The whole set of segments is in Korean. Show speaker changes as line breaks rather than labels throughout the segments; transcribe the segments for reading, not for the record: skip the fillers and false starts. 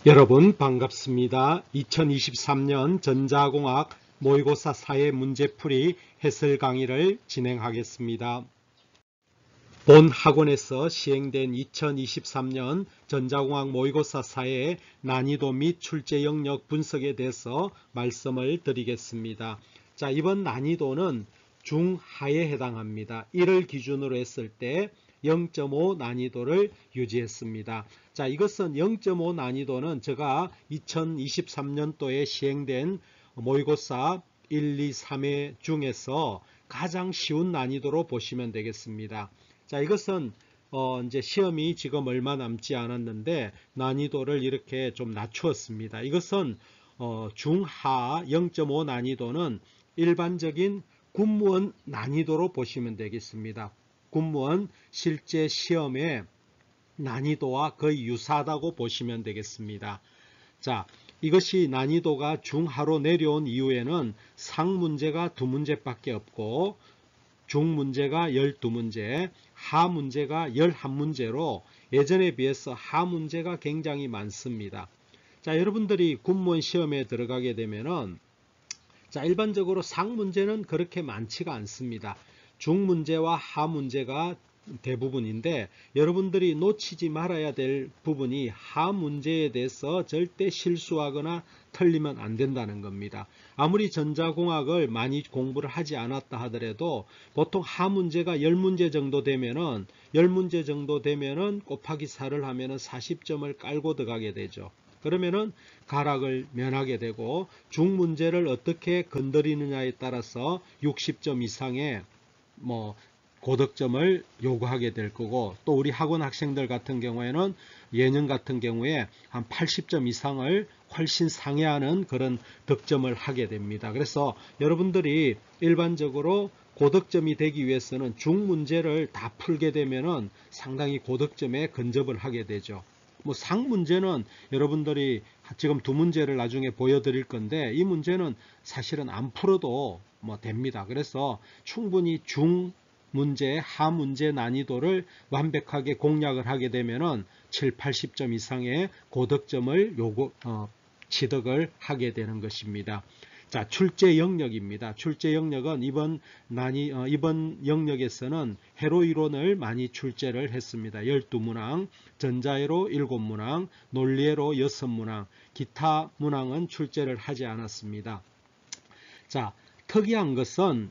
여러분 반갑습니다. 2023년 전자공학 모의고사 사회 문제풀이 해설 강의를 진행하겠습니다. 본 학원에서 시행된 2023년 전자공학 모의고사 사회 난이도 및 출제 영역 분석에 대해서 말씀을 드리겠습니다. 자, 이번 난이도는 중하에 해당합니다. 1을 기준으로 했을 때 0.5 난이도를 유지했습니다. 자, 이것은 0.5 난이도는 제가 2023년도에 시행된 모의고사 1, 2, 3회 중에서 가장 쉬운 난이도로 보시면 되겠습니다. 자, 이것은 이제 시험이 지금 얼마 남지 않았는데 난이도를 이렇게 좀 낮추었습니다. 이것은 중하 0.5 난이도는 일반적인 군무원 난이도로 보시면 되겠습니다. 군무원 실제 시험의 난이도와 거의 유사하다고 보시면 되겠습니다. 자, 이것이 난이도가 중하로 내려온 이후에는 상문제가 2문제밖에 없고 중문제가 12문제, 하문제가 11문제로 예전에 비해서 하문제가 굉장히 많습니다. 자, 여러분들이 군무원 시험에 들어가게 되면은 자, 일반적으로 상문제는 그렇게 많지가 않습니다. 중문제와 하문제가 대부분인데 여러분들이 놓치지 말아야 될 부분이 하문제에 대해서 절대 실수하거나 틀리면 안 된다는 겁니다. 아무리 전자공학을 많이 공부를 하지 않았다 하더라도 보통 하문제가 10문제 정도 되면은 10문제 정도 되면은 곱하기 4를 하면은 40점을 깔고 들어가게 되죠. 그러면은 가락을 면하게 되고 중문제를 어떻게 건드리느냐에 따라서 60점 이상의 고득점을 요구하게 될 거고, 또 우리 학원 학생들 같은 경우에는 예년 같은 경우에 한 80점 이상을 훨씬 상회하는 그런 득점을 하게 됩니다. 그래서 여러분들이 일반적으로 고득점이 되기 위해서는 중문제를 다 풀게 되면은 상당히 고득점에 근접을 하게 되죠. 상문제는 여러분들이 지금 2문제를 나중에 보여드릴 건데 이 문제는 사실은 안 풀어도 됩니다. 그래서 충분히 중문제, 하문제 난이도를 완벽하게 공략을 하게 되면은 7, 80점 이상의 고득점을 취득을 하게 되는 것입니다. 자, 출제 영역입니다. 출제 영역은 이번 영역에서는 회로 이론을 많이 출제를 했습니다. 12문항, 전자회로 7문항, 논리회로 6문항, 기타 문항은 출제를 하지 않았습니다. 자, 특이한 것은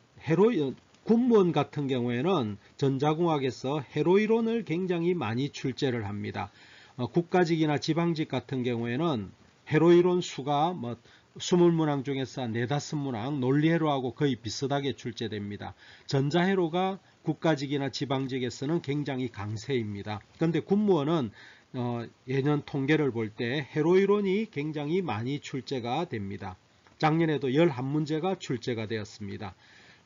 군무원 같은 경우에는 전자공학에서 회로 이론을 굉장히 많이 출제를 합니다. 국가직이나 지방직 같은 경우에는 회로 이론 수가 20문항 중에서 4, 5문항 논리회로하고 거의 비슷하게 출제됩니다. 전자회로가 국가직이나 지방직에서는 굉장히 강세입니다. 그런데 군무원은 예년 통계를 볼 때 회로 이론이 굉장히 많이 출제가 됩니다. 작년에도 11문제가 출제가 되었습니다.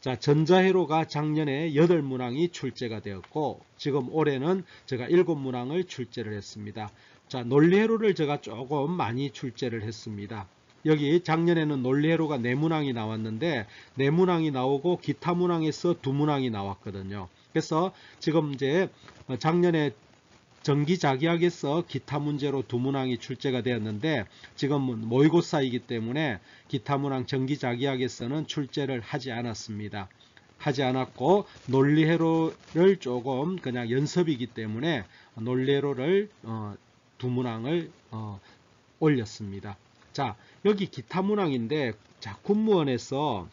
자, 전자회로가 작년에 8문항이 출제가 되었고 지금 올해는 제가 7문항을 출제를 했습니다. 자, 논리회로를 제가 조금 많이 출제를 했습니다. 여기 작년에는 논리회로가 4문항이 나왔는데 4문항이 나오고 기타 문항에서 2문항이 나왔거든요. 그래서 지금 이제 작년에 정기자기학에서 기타 문제로 2문항이 출제가 되었는데 지금은 모의고사이기 때문에 기타 문항 정기자기학에서는 출제를 하지 않았습니다. 하지 않았고 논리회로를 조금 그냥 연습이기 때문에 논리회로를 2문항을 올렸습니다. 자, 여기 기타 문항인데 자, 군무원에서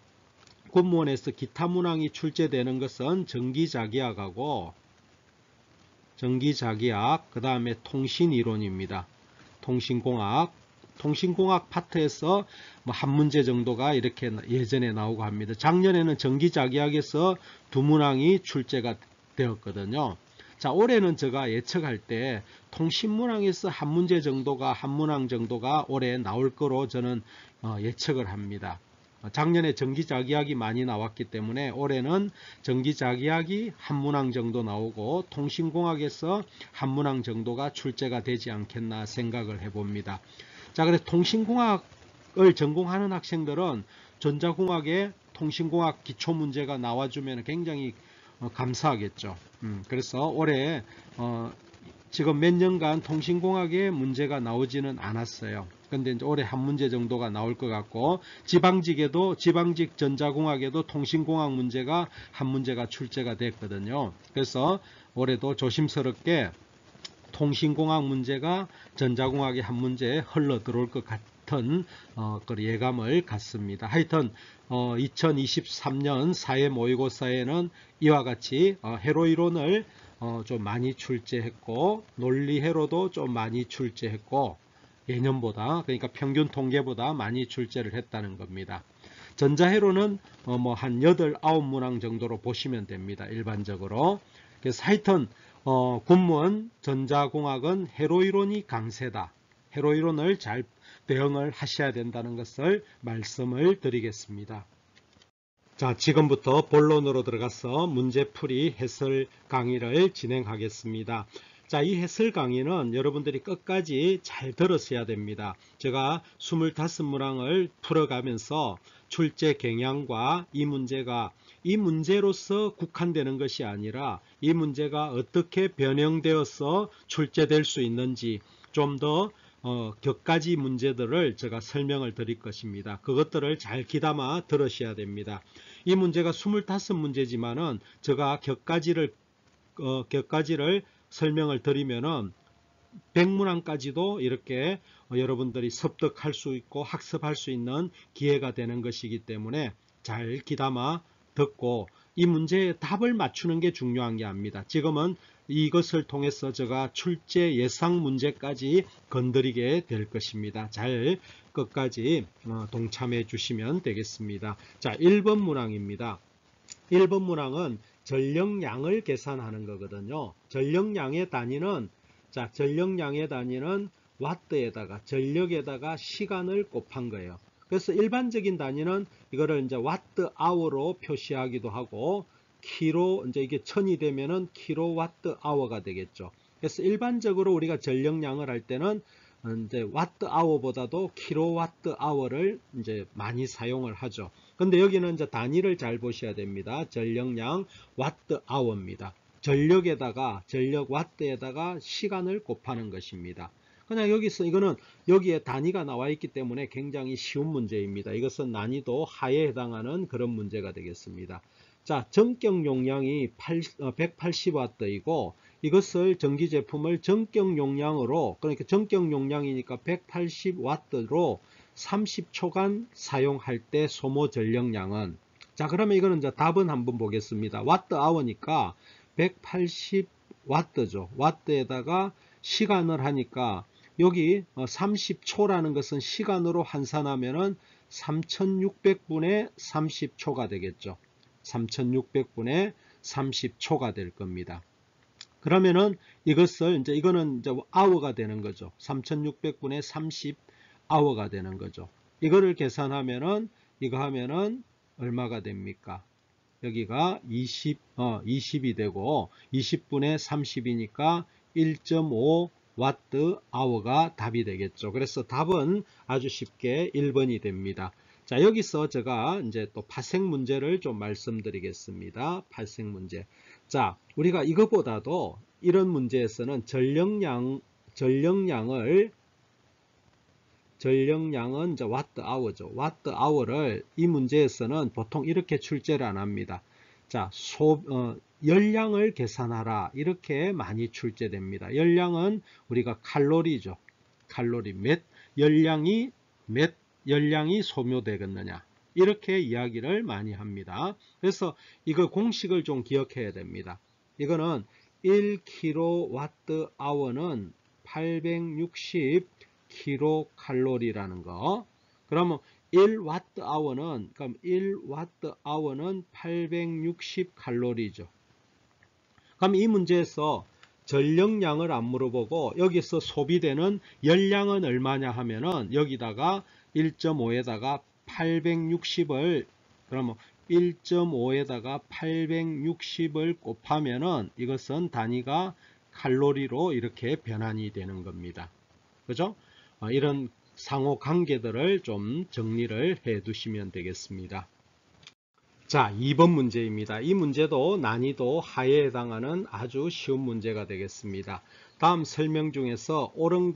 기타 문항이 출제되는 것은 정기자기학하고 그 다음에 통신이론입니다. 통신공학 파트에서 한 문제 정도가 이렇게 예전에 나오고 합니다. 작년에는 정기자기학에서 2문항이 출제가 되었거든요. 자, 올해는 제가 예측할 때 통신문항에서 한 문제 정도가, 한 문항 정도가 올해 나올 거로 저는 예측을 합니다. 작년에 정기자기학이 많이 나왔기 때문에 올해는 정기자기학이 한 문항 정도 나오고 통신공학에서 한 문항 정도가 출제가 되지 않겠나 생각을 해봅니다. 자, 그래서 통신공학을 전공하는 학생들은 전자공학에 통신공학 기초문제가 나와주면 굉장히 감사하겠죠. 그래서 올해 지금 몇 년간 통신공학에 문제가 나오지는 않았어요. 근데 이제 올해 한 문제 정도가 나올 것 같고, 지방직 전자공학에도 통신공학 문제가 한 문제가 출제가 됐거든요. 그래서 올해도 조심스럽게 통신공학 문제가 전자공학의 한 문제에 흘러 들어올 것 같은 그 예감을 갖습니다. 하여튼 2023년 사회 모의고사에는 이와 같이 회로이론을 좀 많이 출제했고, 논리회로도 좀 많이 출제했고, 예년보다, 그러니까 평균 통계보다 많이 출제를 했다는 겁니다. 전자회로는 뭐 한 8, 9문항 정도로 보시면 됩니다. 일반적으로. 그래서 하여튼 군문 전자공학은 회로이론이 강세다. 회로이론을 잘 대응을 하셔야 된다는 것을 말씀을 드리겠습니다. 자, 지금부터 본론으로 들어가서 문제풀이 해설 강의를 진행하겠습니다. 자, 이 해설 강의는 여러분들이 끝까지 잘 들으셔야 됩니다. 제가 25문항을 풀어가면서 출제 경향과 이 문제가 이 문제로서 국한되는 것이 아니라 이 문제가 어떻게 변형되어서 출제될 수 있는지 좀 더 격가지 문제들을 제가 설명을 드릴 것입니다. 그것들을 잘 귀담아 들으셔야 됩니다. 이 문제가 25문제지만은 제가 격가지를 설명을 드리면은 100문항까지도 이렇게 여러분들이 습득할 수 있고 학습할 수 있는 기회가 되는 것이기 때문에 잘 귀담아 듣고 이 문제의 답을 맞추는 게 중요한 게 아닙니다. 지금은 이것을 통해서 제가 출제 예상 문제까지 건드리게 될 것입니다. 잘 끝까지 동참해 주시면 되겠습니다. 자, 1번 문항입니다. 1번 문항은 전력량을 계산하는 거거든요. 전력량의 단위는 와트에다가 전력에다가 시간을 곱한 거예요. 그래서 일반적인 단위는 이거를 이제 와트 아워로 표시하기도 하고 이제 이게 1000이 되면은 킬로와트 아워가 되겠죠. 그래서 일반적으로 우리가 전력량을 할 때는 이제 와트 아워보다도 킬로와트 아워를 이제 많이 사용을 하죠. 근데 여기는 이제 단위를 잘 보셔야 됩니다. 전력량 와트 아워입니다. 전력 와트에다가 시간을 곱하는 것입니다. 그냥 이거는 여기에 단위가 나와 있기 때문에 굉장히 쉬운 문제입니다. 이것은 난이도 하에 해당하는 그런 문제가 되겠습니다. 자, 전격 용량이 180W이고 이것을 전기 제품을 전격 용량으로, 그러니까 전격 용량이니까 180W로 30초간 사용할 때 소모 전력량은, 자, 그러면 이거는 이제 답은 한번 보겠습니다. 와트 아워니까 180W죠. 와트에다가 시간을 하니까 여기 30초라는 것은 시간으로 환산하면은 3600분의 30초가 되겠죠. 3600분의 30초가 될 겁니다. 그러면은 이거는 이제 아워가 되는 거죠. 3600분의 30 아워가 되는 거죠. 이거를 계산하면은 이거 하면은 얼마가 됩니까? 여기가 20이 되고 20분의 30이니까 1.5 와트 아워가 답이 되겠죠. 그래서 답은 아주 쉽게 1번이 됩니다. 자, 여기서 제가 이제 또 파생 문제를 좀 말씀드리겠습니다. 파생 문제. 자, 우리가 이것보다도 이런 문제에서는 전력량은 이제 와트 아워죠. 와트 아워를 이 문제에서는 보통 이렇게 출제를 안 합니다. 자, 열량을 계산하라. 이렇게 많이 출제됩니다. 열량은 우리가 칼로리죠. 칼로리 몇 열량이 소모되겠느냐. 이렇게 이야기를 많이 합니다. 그래서 이거 공식을 좀 기억해야 됩니다. 이거는 1kWh는 860 킬로칼로리라는 거. 그러면 1Wh는 860 칼로리죠. 그럼 이 문제에서 전력량을 안 물어보고 여기서 소비되는 열량은 얼마냐 하면은 여기다가 1.5에다가 860을 그러면 1.5에다가 860을 곱하면은 이것은 단위가 칼로리로 이렇게 변환이 되는 겁니다. 그죠? 이런 상호 관계들을 좀 정리를 해 두시면 되겠습니다. 자, 2번 문제입니다. 이 문제도 난이도 하에 해당하는 아주 쉬운 문제가 되겠습니다. 다음 설명 중에서 옳은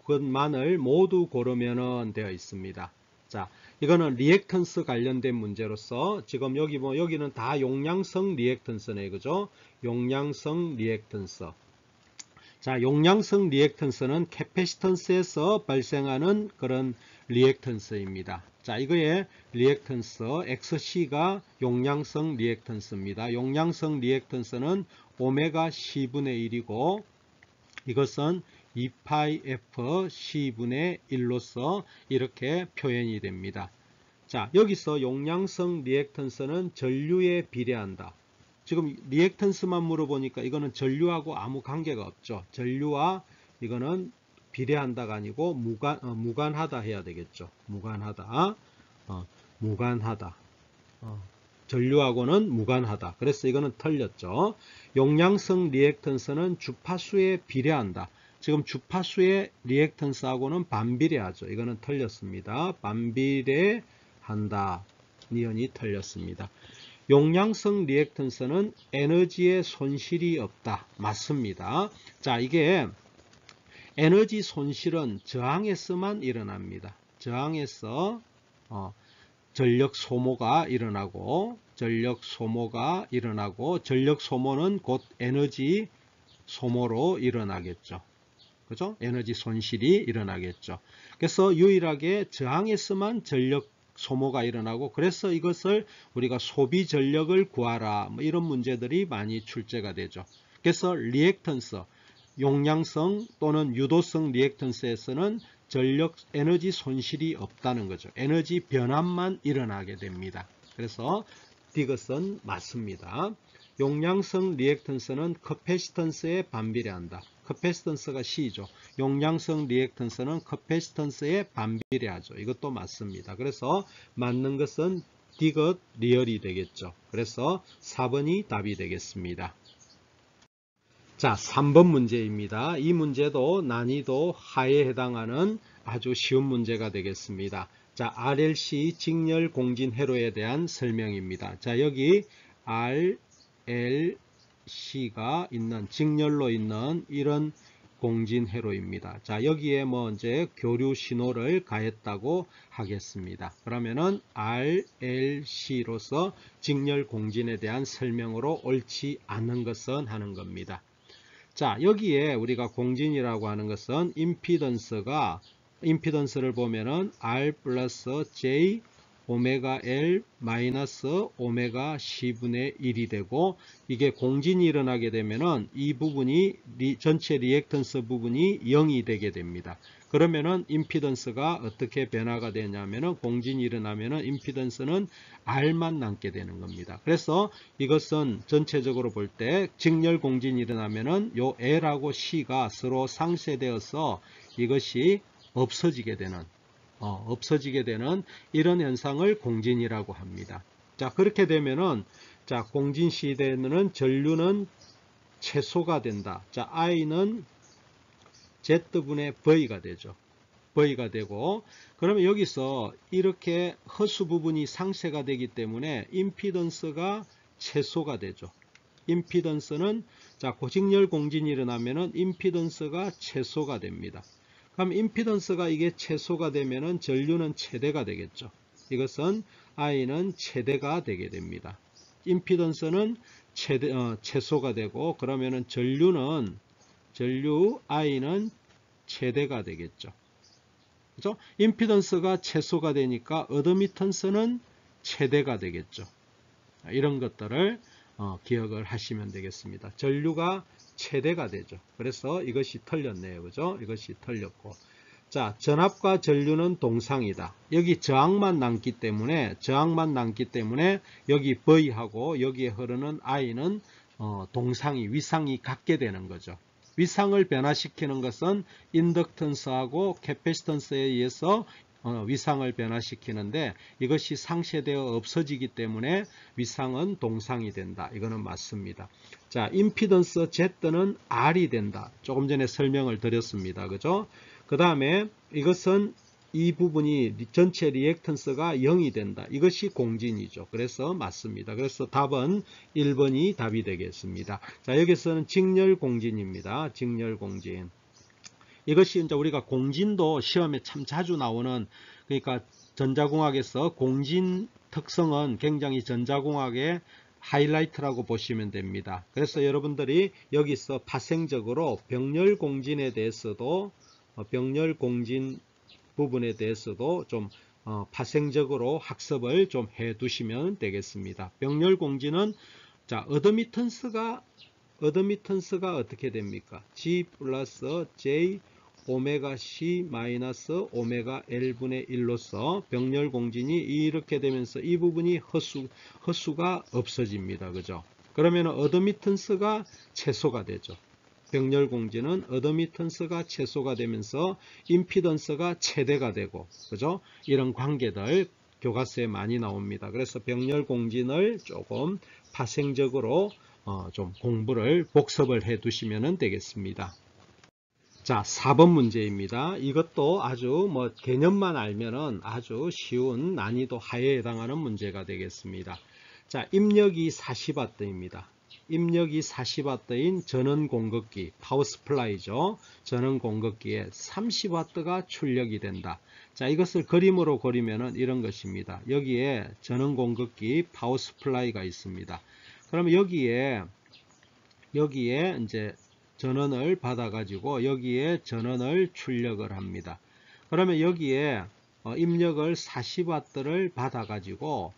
것만을 모두 고르면 되어 있습니다. 자, 이거는 리액턴스 관련된 문제로서 지금 여기는 다 용량성 리액턴스네, 그죠? 용량성 리액턴스. 자, 용량성 리액턴스는 캐패시턴스에서 발생하는 그런 리액턴스입니다. 자, 이거의 리액턴스 XC가 용량성 리액턴스입니다. 용량성 리액턴스는 오메가 C분의 1이고 이것은 2파이 FC분의 1로서 이렇게 표현이 됩니다. 자, 여기서 용량성 리액턴스는 전류에 비례한다. 지금 리액턴스만 물어보니까 이거는 전류하고 아무 관계가 없죠. 전류와 이거는 비례한다가 아니고 무관하다 해야 되겠죠. 무관하다. 무관하다. 전류하고는 무관하다. 그래서 이거는 틀렸죠. 용량성 리액턴스는 주파수에 비례한다. 지금 주파수의 리액턴스하고는 반비례하죠. 이거는 틀렸습니다. 반비례한다. 니은이 틀렸습니다. 용량성 리액턴스는 에너지의 손실이 없다. 맞습니다. 자, 이게 에너지 손실은 저항에서만 일어납니다. 저항에서 전력 소모가 일어나고 전력 소모는 곧 에너지 소모로 일어나겠죠. 그죠? 에너지 손실이 일어나겠죠. 그래서 유일하게 저항에서만 전력 소모가 일어나고 그래서 이것을 우리가 소비 전력을 구하라 뭐 이런 문제들이 많이 출제가 되죠. 그래서 리액턴스, 용량성 또는 유도성 리액턴스에서는 전력 에너지 손실이 없다는 거죠. 에너지 변환만 일어나게 됩니다. 그래서 이것은 맞습니다. 용량성 리액턴스는 커패시턴스에 반비례한다. 커패시턴스가 C죠. 용량성 리액턴스는 커패시턴스에 반비례하죠. 이것도 맞습니다. 그래서 맞는 것은 D것 리얼이 되겠죠. 그래서 4번이 답이 되겠습니다. 자, 3번 문제입니다. 이 문제도 난이도 하에 해당하는 아주 쉬운 문제가 되겠습니다. 자, RLC 직렬 공진 회로에 대한 설명입니다. 자, 여기 RLC가 있는 직렬로 있는 이런 공진 회로입니다. 자, 여기에 이제 교류 신호를 가했다고 하겠습니다. 그러면은 RLC로서 직렬 공진에 대한 설명으로 옳지 않은 것은 하는 겁니다. 자, 여기에 우리가 공진이라고 하는 것은 임피던스를 보면은 R 플러스 J 오메가 L 마이너스 오메가 C분의 1이 되고 이게 공진이 일어나게 되면은 이 부분이 전체 리액턴스 부분이 0이 되게 됩니다. 그러면은 임피던스가 어떻게 변화가 되냐면은 공진이 일어나면은 임피던스는 R만 남게 되는 겁니다. 그래서 이것은 전체적으로 볼 때 직렬 공진이 일어나면은 요 L하고 C가 서로 상쇄되어서 이것이 없어지게 되는 이런 현상을 공진이라고 합니다. 자, 그렇게 되면은 자, 공진 시대에는 전류는 최소가 된다. 자, I는 Z분의 V가 되죠. V가 되고 그러면 여기서 이렇게 허수 부분이 상쇄가 되기 때문에 임피던스가 최소가 되죠. 임피던스는 자, 고직렬 공진이 일어나면은 임피던스가 최소가 됩니다. 그럼 임피던스가 이게 최소가 되면은 전류는 최대가 되겠죠. 이것은 I는 최대가 되게 됩니다. 임피던스는 최소가 되고 그러면은 전류 I는 최대가 되겠죠. 그죠? 임피던스가 최소가 되니까 어드미턴스는 최대가 되겠죠. 이런 것들을 기억을 하시면 되겠습니다. 전류가 최대가 되죠. 그래서 이것이 틀렸네요. 그죠? 이것이 틀렸고. 자, 전압과 전류는 동상이다. 여기 저항만 남기 때문에 여기 V하고 여기에 흐르는 I는 위상이 같게 되는 거죠. 위상을 변화시키는 것은 인덕턴스하고 캐패시턴스에 의해서 위상을 변화시키는데 이것이 상쇄되어 없어지기 때문에 위상은 동상이 된다. 이거는 맞습니다. 자, 임피던스 Z는 R이 된다. 조금 전에 설명을 드렸습니다. 그죠? 그 다음에 이것은 이 부분이 전체 리액턴스가 0이 된다. 이것이 공진이죠. 그래서 맞습니다. 그래서 답은 1번이 답이 되겠습니다. 자, 여기서는 직렬 공진입니다. 직렬 공진. 이것이 이제 우리가 공진도 시험에 참 자주 나오는, 그러니까 전자공학에서 공진 특성은 굉장히 전자공학의 하이라이트라고 보시면 됩니다. 그래서 여러분들이 여기서 파생적으로 병렬 공진에 대해서도 병렬 공진 부분에 대해서도 좀 파생적으로 학습을 좀 해 두시면 되겠습니다. 병렬 공진은 자, 어드미턴스가 어떻게 됩니까? G 플러스 J 오메가 C 마이너스 오메가 L분의 1로서 병렬 공진이 이렇게 되면서 이 부분이 허수가 없어집니다. 그죠? 그러면 어드미턴스가 최소가 되죠. 병렬 공진은 어드미턴스가 최소가 되면서 임피던스가 최대가 되고, 그죠? 이런 관계들 교과서에 많이 나옵니다. 그래서 병렬 공진을 조금 파생적으로 좀 공부를 복습을 해 두시면 되겠습니다. 자, 4번 문제입니다. 이것도 아주 개념만 알면은 아주 쉬운 난이도 하에 해당하는 문제가 되겠습니다. 자, 입력이 40W입니다. 입력이 40W인 전원 공급기, 파워 스플라이죠. 전원 공급기에 30W가 출력이 된다. 자, 이것을 그림으로 그리면은 이런 것입니다. 여기에 전원 공급기 파워 스플라이가 있습니다. 그러면 여기에 이제 전원을 받아 가지고 여기에 전원을 출력을 합니다. 그러면 여기에 입력을 40W를 받아 가지고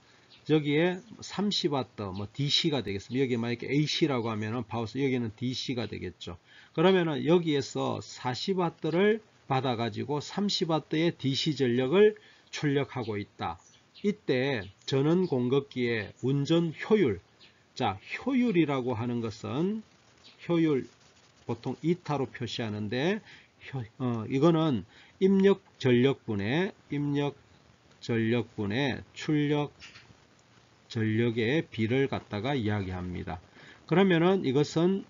여기에 30W DC가 되겠습니다. 여기 만약에 AC라고 하면은 파워스, 여기는 DC가 되겠죠. 그러면은 여기에서 40W를 받아 가지고 30W의 DC 전력을 출력하고 있다. 이때 전원 공급기의 운전 효율, 자, 효율이라고 하는 것은 효율 보통 이타로 표시하는데 이거는 입력 전력분의 출력 전력의 비를 갖다가 이야기합니다. 그러면은 이것은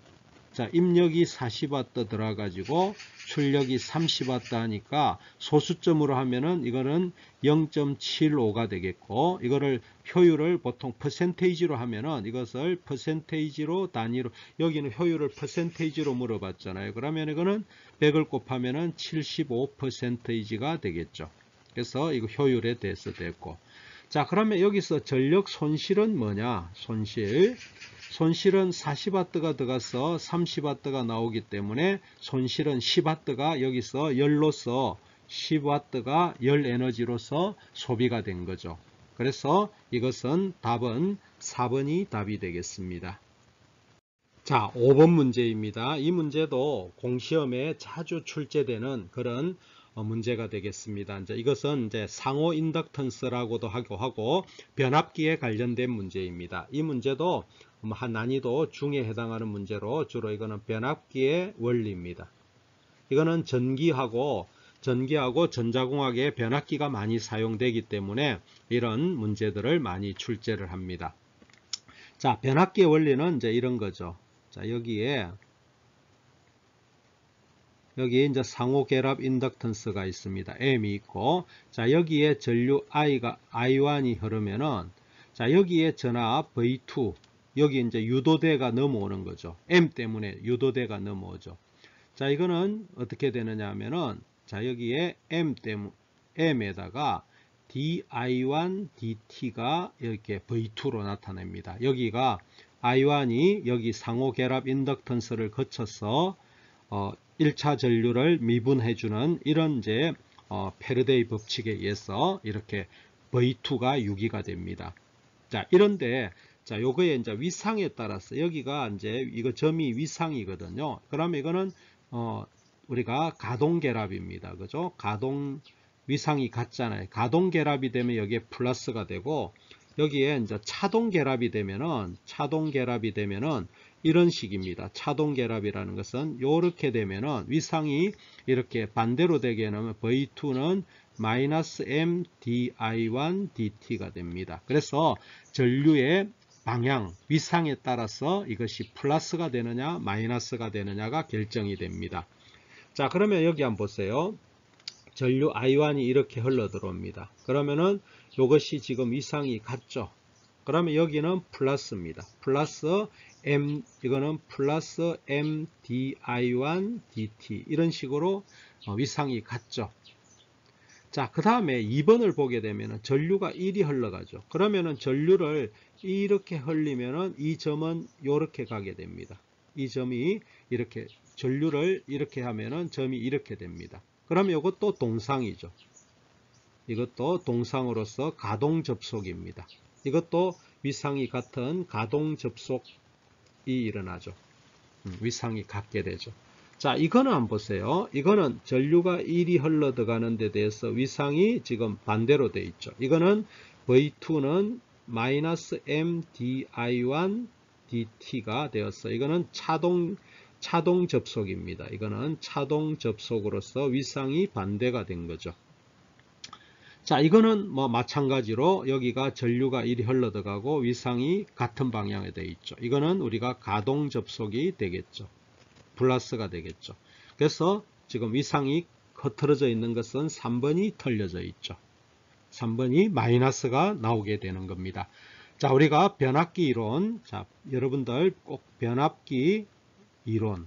자, 입력이 40W 들어가지고 출력이 30W 하니까 소수점으로 하면은 이거는 0.75가 되겠고, 이거를 효율을 보통 퍼센테이지로 하면은 이것을 퍼센테이지로 단위로, 여기는 효율을 퍼센테이지로 물어봤잖아요. 그러면 이거는 100을 곱하면은 75%가 되겠죠. 그래서 이거 효율에 대해서 됐고. 자, 그러면 여기서 전력 손실은 뭐냐? 손실은 40W가 들어가서 30W가 나오기 때문에 손실은 10W가 여기서 열로서 10W가 열 에너지로서 소비가 된 거죠. 그래서 이것은 답은 4번이 답이 되겠습니다. 자, 5번 문제입니다. 이 문제도 공시험에 자주 출제되는 그런 문제가 되겠습니다. 이것은 이제 상호 인덕턴스라고도 하고 변압기에 관련된 문제입니다. 이 문제도 한 난이도 중에 해당하는 문제로 주로 이거는 변압기의 원리입니다. 이거는 전기하고 전자공학에 변압기가 많이 사용되기 때문에 이런 문제들을 많이 출제를 합니다. 자, 변압기의 원리는 이제 이런 거죠. 자, 여기 이제 상호 결합 인덕턴스가 있습니다. M이 있고, 자, 여기에 전류 I1이 흐르면은, 자, 여기에 전압 V2, 여기 이제 유도대가 넘어오는 거죠. M 때문에 유도대가 넘어오죠. 자, 이거는 어떻게 되느냐 하면은, 자, 여기에 M에다가 dI1 dt가 이렇게 V2로 나타납니다. 여기가 I1이 여기 상호 결합 인덕턴스를 거쳐서 1차 전류를 미분해주는 이런 이제 페르데이 법칙에 의해서 이렇게 V2가 유기가 됩니다. 자, 이런데 자, 요거의 이제 위상에 따라서 여기가 이제 이거 점이 위상이거든요. 그러면 이거는 우리가 가동 결합입니다. 그죠? 가동 위상이 같잖아요. 가동 결합이 되면 여기에 플러스가 되고, 여기에 이제 차동 결합이 되면은 이런 식입니다. 차동 결합이라는 것은 이렇게 되면은 위상이 이렇게 반대로 되게 하면 V2는 마이너스 M dI1 dt가 됩니다. 그래서 전류의 방향, 위상에 따라서 이것이 플러스가 되느냐 마이너스가 되느냐가 결정이 됩니다. 자, 그러면 여기 한번 보세요. 전류 I1이 이렇게 흘러 들어옵니다. 그러면은 이것이 지금 위상이 같죠. 그러면 여기는 플러스입니다. 플러스 M, 이거는 플러스 MdI1 dt 이런 식으로 위상이 같죠. 자, 그 다음에 2번을 보게 되면 전류가 1이 흘러가죠. 그러면은 전류를 이렇게 흘리면은 이 점은 이렇게 가게 됩니다. 이 점이 이렇게 전류를 이렇게 하면은 점이 이렇게 됩니다. 그러면 이것도 동상이죠. 이것도 동상으로서 가동 접속입니다. 이것도 위상이 같은 가동 접속이 일어나죠. 위상이 같게 되죠. 자, 이거는 한번 보세요. 이거는 전류가 1이 흘러 들어가는 데 대해서 위상이 지금 반대로 되어 있죠. 이거는 V2는 마이너스 MdI1 dt가 되었어. 이거는 차동 접속입니다. 이거는 차동 접속으로서 위상이 반대가 된 거죠. 자, 이거는 뭐 마찬가지로 여기가 전류가 1이 흘러 들어가고 위상이 같은 방향에 되어 있죠. 이거는 우리가 가동 접속이 되겠죠. 플러스가 되겠죠. 그래서 지금 위상이 흐트러져 있는 것은 3번이 털려져 있죠. 3번이 마이너스가 나오게 되는 겁니다. 자, 우리가 변압기 이론, 자, 여러분들 꼭 변압기 이론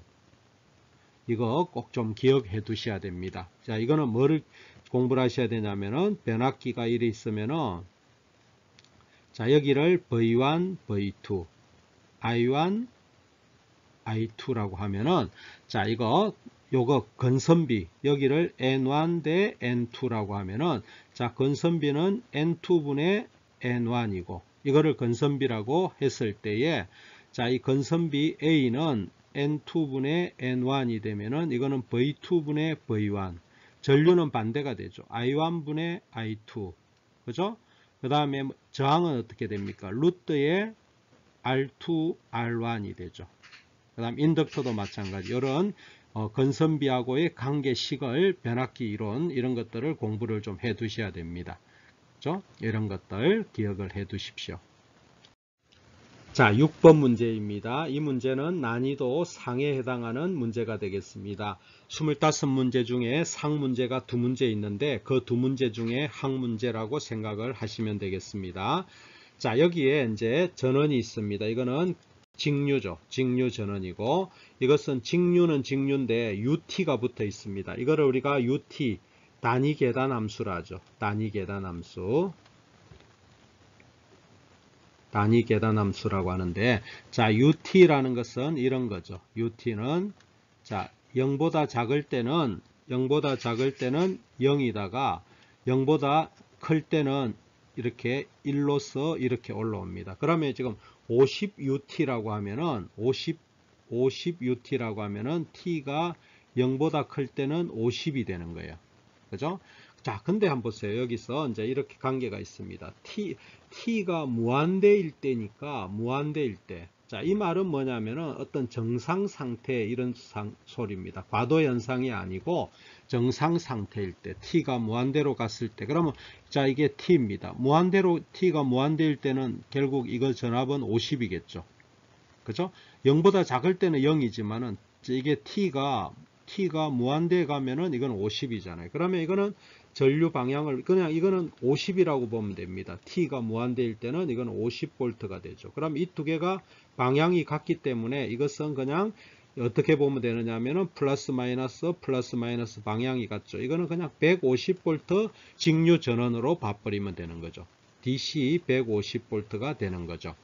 이거 꼭 좀 기억해 두셔야 됩니다. 자, 이거는 뭐를 공부를 하셔야 되냐면은 변압기가 이래 있으면은 자, 여기를 V1, V2, I1, I2라고 하면은 자, 요거 건선비 여기를 N1 대 N2라고 하면은 자, 건선비는 N2분의 N1이고 이거를 건선비라고 했을 때에 자, 이 건선비 A는 N2분의 N1이 되면은 이거는 V2분의 V1 전류는 반대가 되죠. I1분의 I2 그죠? 그 다음에 저항은 어떻게 됩니까? 루트의 R2, R1이 되죠. 그 다음 인덕터도 마찬가지. 이런 건선비하고의 관계식을 변압기 이론 이런 것들을 공부를 좀 해 두셔야 됩니다. 그렇죠? 이런 것들 기억을 해 두십시오. 자, 6번 문제입니다. 이 문제는 난이도 상에 해당하는 문제가 되겠습니다. 25문제 중에 상 문제가 2문제 있는데 그 2문제 중에 한 문제라고 생각을 하시면 되겠습니다. 자, 여기에 이제 전원이 있습니다. 이거는 직류죠. 직류 전원이고 이것은 직류는 직류인데 UT가 붙어 있습니다. 이거를 우리가 UT 단위 계단 함수라 하죠. 단위 계단 함수. 단위 계단 함수라고 하는데 자, UT라는 것은 이런 거죠. UT는 자, 0보다 작을 때는 0이다가 0보다 클 때는 이렇게 1로서 이렇게 올라옵니다. 그러면 지금 50UT라고 하면은 50UT라고 하면은 T가 0보다 클 때는 50이 되는 거예요. 그죠? 자, 근데 한번 보세요. 여기서 이제 이렇게 관계가 있습니다. T가 무한대일 때니까 무한대일 때. 자, 이 말은 뭐냐면은 어떤 정상 상태 이런 소리입니다. 과도 현상이 아니고 정상 상태일 때 T가 무한대로 갔을 때 그러면 자, 이게 T입니다. T가 무한대일 때는 결국 이거 전압은 50이겠죠. 그죠? 0보다 작을 때는 0이지만은 이게 T가 무한대에 가면은 이건 50이잖아요. 그러면 이거는 전류 방향을 그냥 이거는 50이라고 보면 됩니다. T가 무한대일 때는 이건 50V가 되죠. 그럼 이 두 개가 방향이 같기 때문에 이것은 그냥 어떻게 보면 되느냐 하면은 플러스 마이너스 방향이 같죠. 이거는 그냥 150V 직류 전원으로 봐버리면 되는 거죠. DC 150V가 되는 거죠.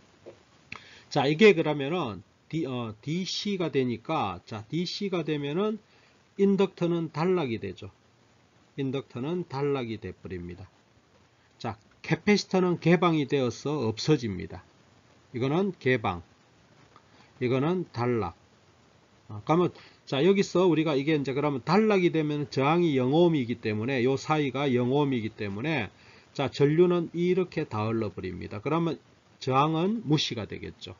자, 이게 그러면은 DC가 되니까 자, DC가 되면은 인덕터는 단락이 되죠. 인덕터는 단락이 돼버립니다. 자, 캐패시터는 개방이 되어서 없어집니다. 이거는 개방, 이거는 단락. 그러면 자, 여기서 우리가 이게 이제 그러면 단락이 되면 저항이 0ohm이기 때문에 요 사이가 0ohm이기 때문에 자, 전류는 이렇게 다 흘러버립니다. 그러면 저항은 무시가 되겠죠.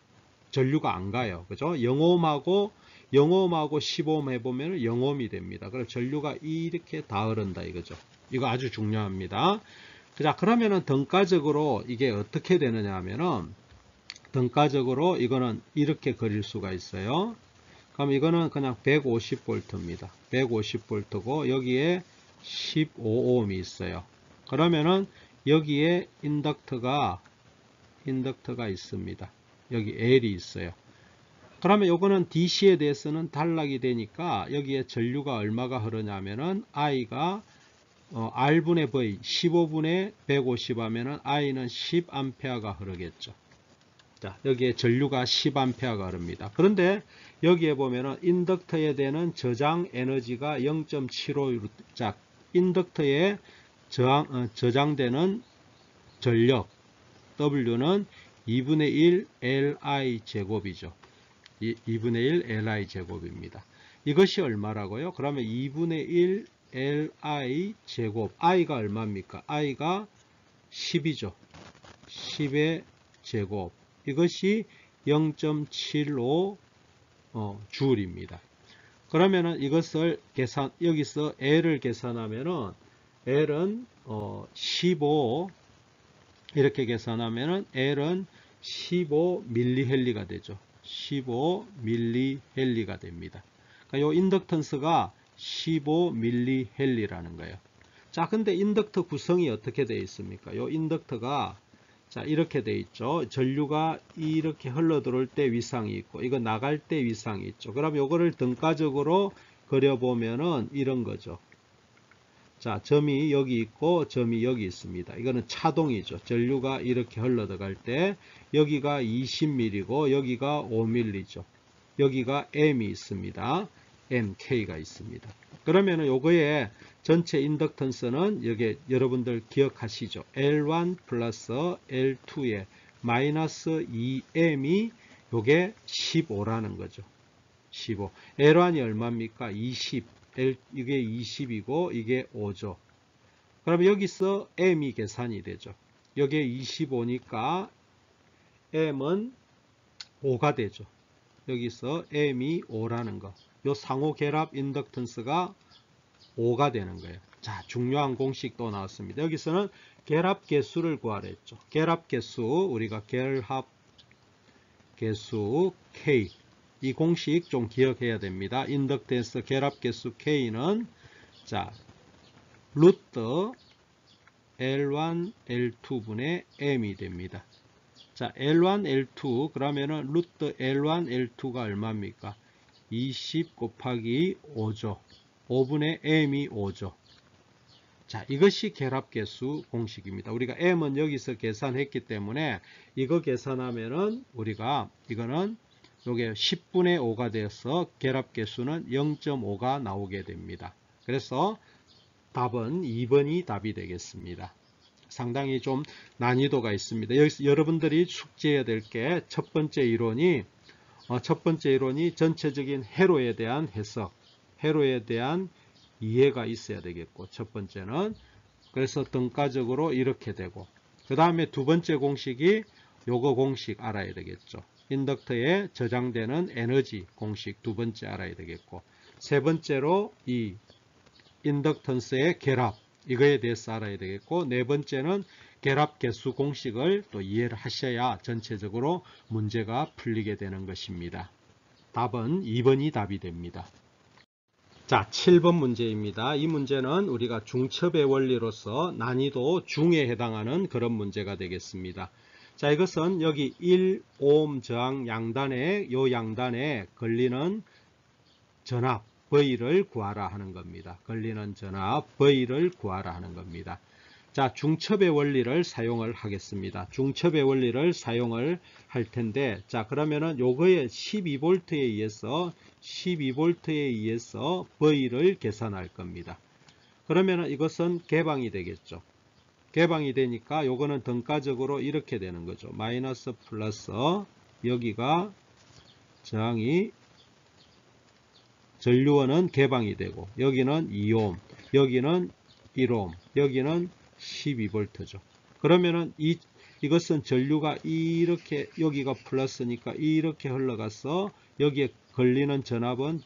전류가 안 가요. 그죠? 0ohm하고 10ohm 해보면 0ohm이 됩니다. 그래서 전류가 이렇게 다 흐른다 이거죠. 이거 아주 중요합니다. 자, 그러면은 등가적으로 이게 어떻게 되느냐 하면은 등가적으로 이거는 이렇게 그릴 수가 있어요. 그럼 이거는 그냥 150V입니다. 150V고 여기에 15ohm이 있어요. 그러면은 여기에 인덕터가 있습니다. 여기 L이 있어요. 그러면 요거는 DC에 대해서는 단락이 되니까 여기에 전류가 얼마가 흐르냐면은 I가 R분의 V 15분의 150 하면은 I는 10A가 흐르겠죠. 자, 여기에 전류가 10A가 흐릅니다. 그런데 여기에 보면은 인덕터에 되는 저장 에너지가 0.75, 자, 인덕터에 저장되는 전력 W는 2분의 1 Li 제곱이죠. 2분의 1 Li 제곱입니다. 이것이 얼마라고요? 그러면 2분의 1 Li 제곱, I가 얼마입니까? I가 10이죠. 10의 제곱. 이것이 0.75 줄입니다. 그러면은 이것을 여기서 L을 계산하면은 L은 15 이렇게 계산하면은 L은 15 밀리헬리가 되죠. 15 밀리헬리가 됩니다. 그러니까 이 인덕턴스가 15 밀리헬리라는 거예요. 자, 근데 인덕터 구성이 어떻게 되어 있습니까? 이 인덕터가 자, 이렇게 되어 있죠. 전류가 이렇게 흘러 들어올 때 위상이 있고, 이거 나갈 때 위상이 있죠. 그럼 이거를 등가적으로 그려보면은 이런 거죠. 자, 점이 여기 있고 점이 여기 있습니다. 이거는 차동이죠. 전류가 이렇게 흘러 들어갈 때 여기가 20mm고 여기가 5mm죠. 여기가 M이 있습니다. MK가 있습니다. 그러면은 요거의 전체 인덕턴스는 여기 여러분들 기억하시죠? L1 플러스 L2의 마이너스 2M이 요게 15라는 거죠. 15. L1이 얼마입니까? 20. 이게 20이고 이게 5죠. 그럼 여기서 M이 계산이 되죠. 여기에 25니까 M은 5가 되죠. 여기서 M이 5라는 거. 요 상호 결합 인덕턴스가 5가 되는 거예요. 자, 중요한 공식도 나왔습니다. 여기서는 결합 개수를 구하라 했죠. 결합 개수, 우리가 결합 개수 K. 이 공식 좀 기억해야 됩니다. 인덕턴스 결합 개수 K는 자, 루트 L1, L2분의 M이 됩니다. 자, L1, L2 그러면은 루트 L1, L2가 얼마입니까? 20 곱하기 5죠. 5분의 M이 5죠. 자, 이것이 결합계수 공식입니다. 우리가 M은 여기서 계산했기 때문에 이거 계산하면은 우리가 이거는 요게 10분의 5가 되어서 결합계수는 0.5가 나오게 됩니다. 그래서 답은 2번이 답이 되겠습니다. 상당히 좀 난이도가 있습니다. 여기서 여러분들이 숙지해야 될 게 첫 번째 이론이 전체적인 회로에 대한 해석, 회로에 대한 이해가 있어야 되겠고, 첫 번째는 그래서 등가적으로 이렇게 되고, 그 다음에 두 번째 공식이 요거 공식 알아야 되겠죠. 인덕터에 저장되는 에너지 공식 두 번째 알아야 되겠고, 세 번째로 이 인덕턴스의 결합, 이거에 대해서 알아야 되겠고, 네 번째는 결합 개수 공식을 또 이해를 하셔야 전체적으로 문제가 풀리게 되는 것입니다. 답은 2번이 답이 됩니다. 자, 7번 문제입니다. 이 문제는 우리가 중첩의 원리로서 난이도 중에 해당하는 그런 문제가 되겠습니다. 자, 이것은 여기 1오hm 저항 양단에, 요 양단에 걸리는 전압 V를 구하라 하는 겁니다. 걸리는 전압 V를 구하라 하는 겁니다. 자, 중첩의 원리를 사용을 하겠습니다. 중첩의 원리를 사용을 할 텐데, 자, 그러면은 요거에 12V에 의해서 V를 계산할 겁니다. 그러면은 이것은 개방이 되겠죠. 개방이 되니까 요거는 등가적으로 이렇게 되는 거죠. 마이너스 플러스 여기가 저항이 전류원은 개방이 되고 여기는 2오hm, 여기는 1오hm, 여기는 12V죠. 그러면은 이것은 전류가 이렇게 여기가 플러스니까 이렇게 흘러가서 여기에 걸리는 전압은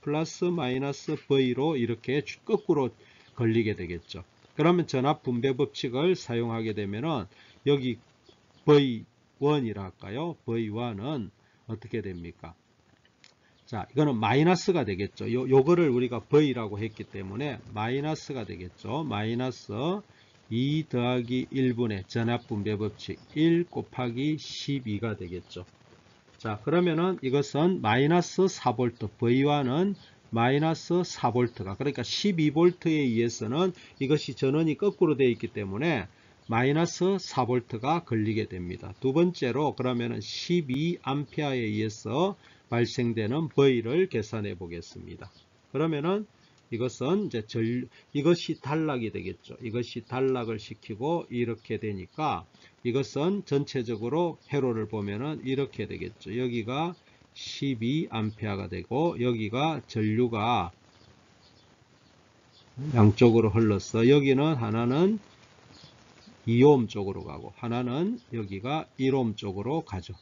플러스 마이너스 V로 이렇게 거꾸로 걸리게 되겠죠. 그러면 전압 분배 법칙을 사용하게 되면은 여기 V1이라 할까요? V1은 어떻게 됩니까? 자, 이거는 마이너스가 되겠죠. 요거를 우리가 V라고 했기 때문에 마이너스가 되겠죠. 마이너스 2 더하기 1분의 전압분배 법칙 1 곱하기 12가 되겠죠. 자, 그러면은 이것은 마이너스 4V, V1은 마이너스 4V가, 그러니까 12V에 의해서는 이것이 전원이 거꾸로 되어 있기 때문에 마이너스 4V가 걸리게 됩니다. 두 번째로 그러면은 12A에 의해서 발생되는 V를 계산해 보겠습니다. 그러면은 이것은 이제 이것이 단락이 되겠죠. 이것이 단락을 시키고 이렇게 되니까 이것은 전체적으로 회로를 보면은 이렇게 되겠죠. 여기가 12A가 되고 여기가 전류가 양쪽으로 흘러서 여기는 하나는 2옴 쪽으로 가고 하나는 여기가 1옴 쪽으로 가죠.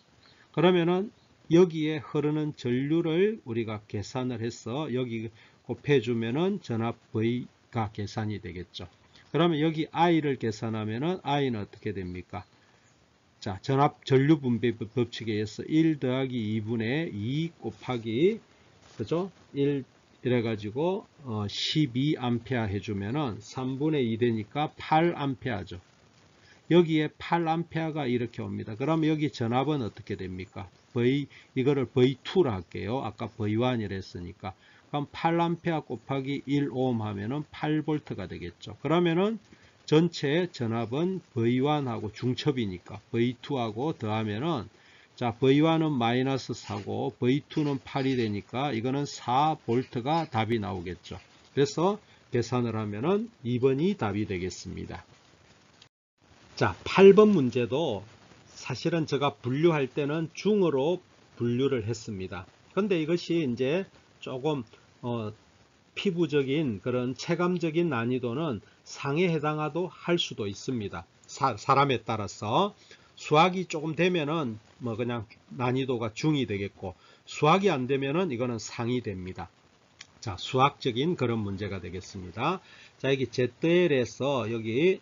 그러면은 여기에 흐르는 전류를 우리가 계산을 해서 여기 곱해주면은 전압 V가 계산이 되겠죠. 그러면 여기 I를 계산하면은 I는 어떻게 됩니까? 자, 전압 전류 분배 법칙에 의해서 1 더하기 2분의 2 곱하기, 그죠? 1 이래가지고 12A 해주면은 3분의 2 되니까 8A죠. 여기에 8A가 이렇게 옵니다. 그럼 여기 전압은 어떻게 됩니까? 이거를 V2로 할게요. 아까 V1이라 했으니까. 그럼 8A 곱하기 1옴 하면은 8V가 되겠죠. 그러면은 전체 전압은 V1하고 중첩이니까 V2하고 더하면은, 자, V1은 마이너스 4고 V2는 8이 되니까 이거는 4V가 답이 나오겠죠. 그래서 계산을 하면은 2번이 답이 되겠습니다. 자, 8번 문제도 사실은 제가 분류할 때는 중으로 분류를 했습니다. 근데 이것이 이제 조금 피부적인 그런 체감적인 난이도는 상에 해당하도 할 수도 있습니다. 사람에 따라서 수학이 조금 되면은 뭐 그냥 난이도가 중이 되겠고, 수학이 안 되면은 이거는 상이 됩니다. 자, 수학적인 그런 문제가 되겠습니다. 자, 여기 ZL에서 여기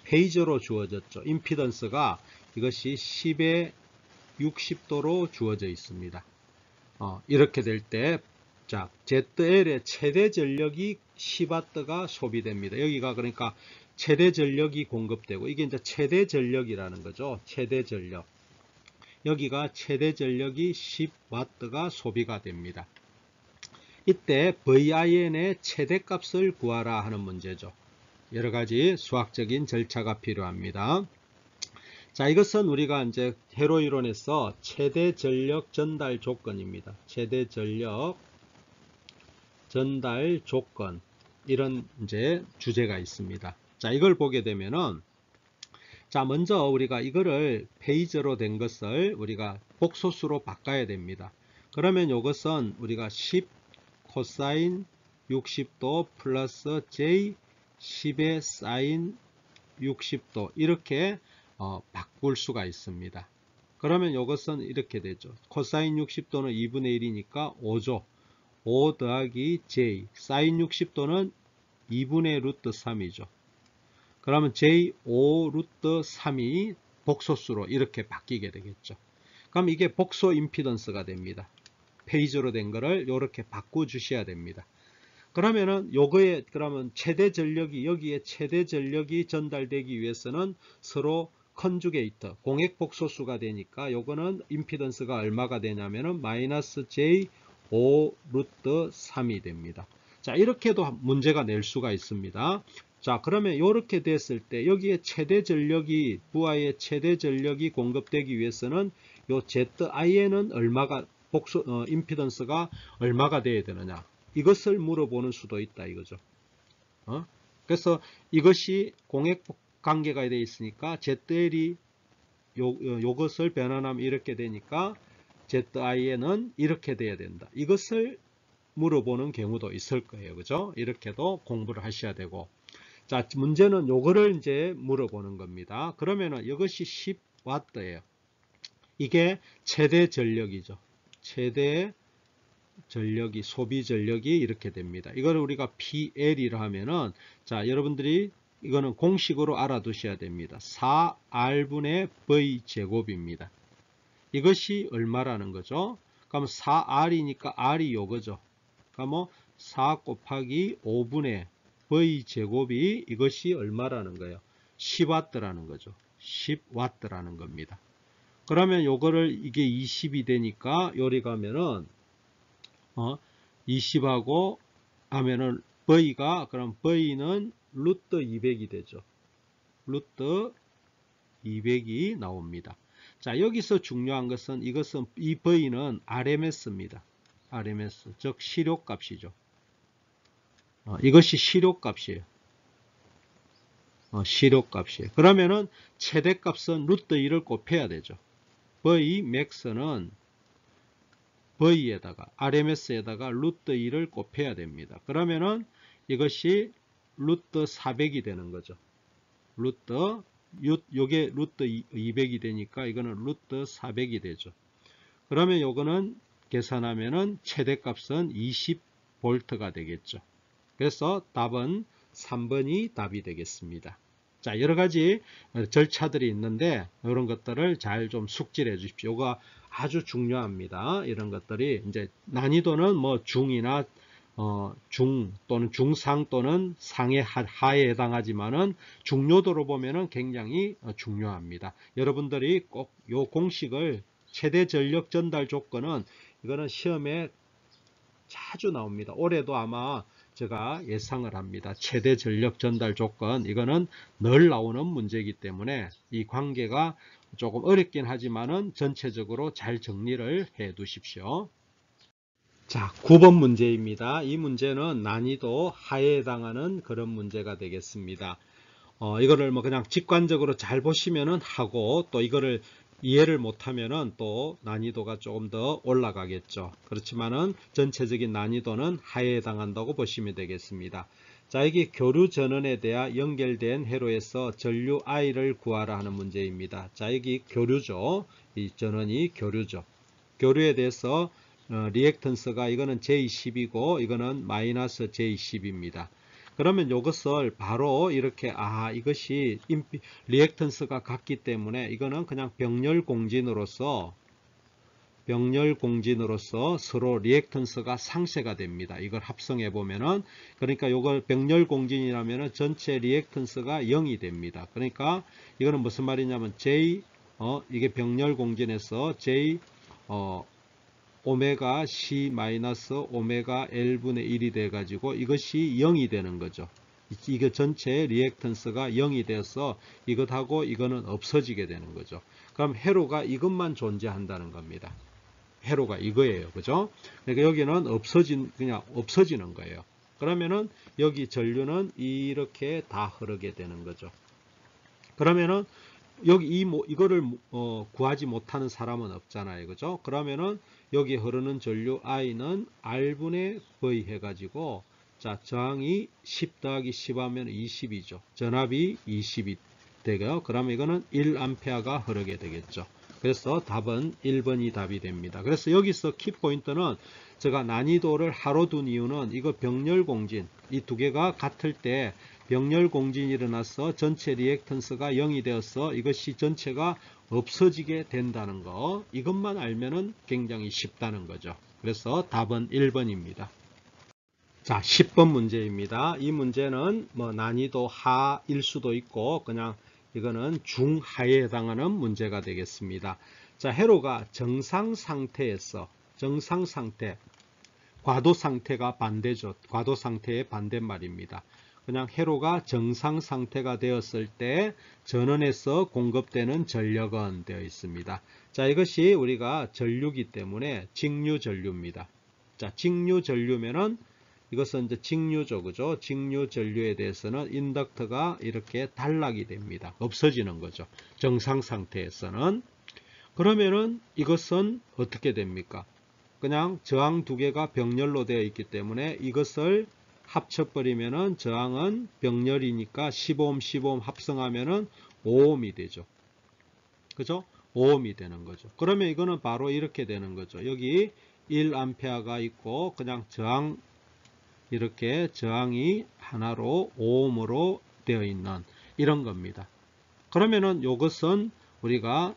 페이저로 주어졌죠. 임피던스가 이것이 10에 60도로 주어져 있습니다. 이렇게 될 때, 자, ZL의 최대 전력이 10W가 소비됩니다. 여기가 그러니까 최대 전력이 공급되고, 이게 이제 최대 전력이라는 거죠. 최대 전력. 여기가 최대 전력이 10W가 소비가 됩니다. 이때 VIN의 최대값을 구하라 하는 문제죠. 여러 가지 수학적인 절차가 필요합니다. 자, 이것은 우리가 이제 회로 이론에서 최대 전력 전달 조건입니다. 최대 전력 전달 조건, 이런 이제 주제가 있습니다. 자, 이걸 보게 되면은, 자, 먼저 우리가 이거를 페이저로 된 것을 우리가 복소수로 바꿔야 됩니다. 그러면 이것은 우리가 10 코사인 60도 플러스 J 10의 사인 60도 이렇게 바꿀 수가 있습니다. 그러면 이것은 이렇게 되죠. 코사인 60도는 2분의 1이니까 5죠. 5 더하기 J, 사인 60도는 2분의 루트 3이죠. 그러면 J 5 루트 3이 복소수로 이렇게 바뀌게 되겠죠. 그럼 이게 복소 임피던스가 됩니다. 페이저로 된 거를 이렇게 바꿔 주셔야 됩니다. 그러면은 요거에 그러면 최대 전력이, 여기에 최대 전력이 전달되기 위해서는 서로 컨주게이터, 공액 복소수가 되니까 요거는 임피던스가 얼마가 되냐면은 마이너스 J 5 루트 3이 됩니다. 자, 이렇게도 문제가 낼 수가 있습니다. 자, 그러면 이렇게 됐을 때 여기에 최대 전력이, 부하의 최대 전력이 공급되기 위해서는 요 ZIN은 얼마가 임피던스가 얼마가 돼야 되느냐, 이것을 물어보는 수도 있다 이거죠. 그래서 이것이 공액 관계가 되어 있으니까 ZL이 요것을 변환하면 이렇게 되니까 ZIN은 이렇게 돼야 된다. 이것을 물어보는 경우도 있을 거예요. 그죠? 이렇게도 공부를 하셔야 되고. 자, 문제는 요거를 이제 물어보는 겁니다. 그러면은 이것이 10W예요. 이게 최대 전력이죠. 최대 전력이, 소비 전력이 이렇게 됩니다. 이걸 우리가 PL이라 하면은, 자, 여러분들이 이거는 공식으로 알아두셔야 됩니다. 4R분의 V 제곱입니다. 이것이 얼마라는 거죠? 그럼 4R이니까 R이 요거죠. 그럼 4 곱하기 5분의 V 제곱이 이것이 얼마라는 거예요? 10W라는 거죠. 10W라는 겁니다. 그러면 요거를 이게 20이 되니까 요리 가면은 20하고 하면은 V가 그럼 V는 루트 200이 되죠. 루트 200이 나옵니다. 자, 여기서 중요한 것은 이것은 이 V는 RMS입니다. RMS 즉 시료값이죠. 이것이 시료값이에요. 시료값이에요. 그러면은 최대값은 루트 2를 곱해야 되죠. V max는 V에다가 RMS에다가 루트 2를 곱해야 됩니다. 그러면은 이것이 루트 400이 되는 거죠. 요게 루트 200이 되니까 이거는 루트 400이 되죠. 그러면 요거는 계산하면은 최대값은 20V가 되겠죠. 그래서 답은 3번이 답이 되겠습니다. 자, 여러 가지 절차들이 있는데 이런 것들을 잘 좀 숙지해 주십시오. 이거 아주 중요합니다. 이런 것들이 이제 난이도는 뭐 중이나 중 또는 중상 또는 상해 하에 해당하지만은 중요도로 보면은 굉장히 중요합니다. 여러분들이 꼭 요 공식을 최대 전력 전달 조건은 이거는 시험에 자주 나옵니다. 올해도 아마 제가 예상을 합니다. 최대 전력 전달 조건 이거는 늘 나오는 문제이기 때문에 이 관계가 조금 어렵긴 하지만은 전체적으로 잘 정리를 해 두십시오. 자, 9번 문제입니다. 이 문제는 난이도 하에 해당하는 그런 문제가 되겠습니다. 이거를 뭐 그냥 직관적으로 잘 보시면은 하고 또 이거를 이해를 못하면은 또 난이도가 조금 더 올라가겠죠. 그렇지만은 전체적인 난이도는 하에 해당한다고 보시면 되겠습니다. 자, 여기 교류 전원에 대하 연결된 회로에서 전류 I를 구하라 하는 문제입니다. 자, 여기 교류죠. 이 전원이 교류죠. 교류에 대해서 리액턴스가 이거는 J10이고 이거는 마이너스 J10입니다. 그러면 이것을 바로 이렇게 이것이 리액턴스가 같기 때문에 이거는 그냥 병렬공진으로서 서로 리액턴스가 상쇄가 됩니다. 이걸 합성해 보면은 그러니까 이걸 병렬공진이라면은 전체 리액턴스가 0이 됩니다. 그러니까 이거는 무슨 말이냐면 이게 병렬공진에서 J 오메가 C 마이너스 오메가 L분의 1이 돼 가지고 이것이 0이 되는 거죠. 이게 전체 리액턴스가 0이 되어서 이것하고 이거는 없어지게 되는 거죠. 그럼 회로가 이것만 존재한다는 겁니다. 회로가 이거예요. 그죠? 그러니까 여기는 그냥 없어지는 거예요. 그러면은 여기 전류는 이렇게 다 흐르게 되는 거죠. 그러면은 여기 이거를 구하지 못하는 사람은 없잖아요. 그죠? 그러면은 여기 흐르는 전류 I는 R분의 V 해가지고 자, 저항이 10 더하기 10 하면 20이죠. 전압이 20이 되고요. 그러면 이거는 1A가 흐르게 되겠죠. 그래서 답은 1번이 답이 됩니다. 그래서 여기서 키포인트는 제가 난이도를 하로 둔 이유는 이거 병렬공진 이 두 개가 같을 때 병렬공진이 일어나서 전체 리액턴스가 0이 되어서 이것이 전체가 없어지게 된다는 거 이것만 알면은 굉장히 쉽다는 거죠. 그래서 답은 1번입니다. 자, 10번 문제입니다. 이 문제는 뭐 난이도 하일 수도 있고 그냥 이거는 중하에 해당하는 문제가 되겠습니다. 자, 회로가 정상 상태에서 정상 상태 과도 상태가 반대죠. 과도 상태의 반대말입니다. 그냥 회로가 정상 상태가 되었을 때 전원에서 공급되는 전력은 되어 있습니다. 자, 이것이 우리가 전류이기 때문에 직류 전류입니다. 자, 직류 전류면은 이것은 이제 직류죠. 그죠? 직류 전류에 대해서는 인덕터가 이렇게 단락이 됩니다. 없어지는 거죠. 정상 상태에서는. 그러면은 이것은 어떻게 됩니까? 그냥 저항 두 개가 병렬로 되어 있기 때문에 이것을 합쳐버리면은 저항은 병렬이니까 15옴 15옴 합성하면은 5옴이 되죠. 그죠? 5옴이 되는 거죠. 그러면 이거는 바로 이렇게 되는 거죠. 여기 1A가 있고 그냥 저항 이렇게 저항이 하나로 5옴으로 되어 있는 이런 겁니다. 그러면은 이것은 우리가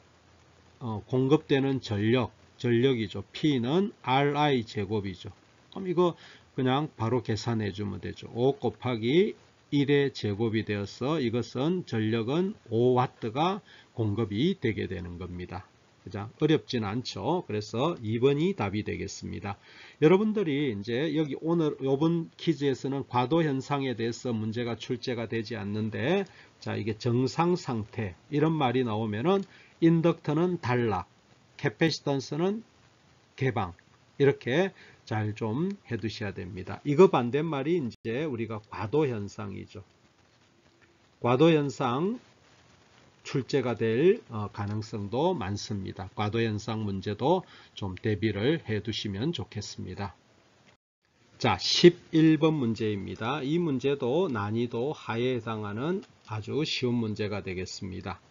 공급되는 전력 전력이죠. P는 RI 제곱이죠. 그럼 이거 그냥 바로 계산해 주면 되죠. 5 곱하기 1의 제곱이 되어서 이것은 전력은 5W가 공급이 되게 되는 겁니다. 그죠? 어렵진 않죠. 그래서 2번이 답이 되겠습니다. 여러분들이 이제 여기 오늘 이번 퀴즈에서는 과도 현상에 대해서 문제가 출제가 되지 않는데, 자, 이게 정상 상태 이런 말이 나오면은 인덕터는 단락, 캐패시턴스는 개방, 이렇게 잘 좀 해두셔야 됩니다. 이거 반대말이 이제 우리가 과도 현상이죠. 과도 현상 출제가 될 가능성도 많습니다. 과도 현상 문제도 좀 대비를 해 두시면 좋겠습니다. 자, 11번 문제입니다. 이 문제도 난이도 하에 해당하는 아주 쉬운 문제가 되겠습니다.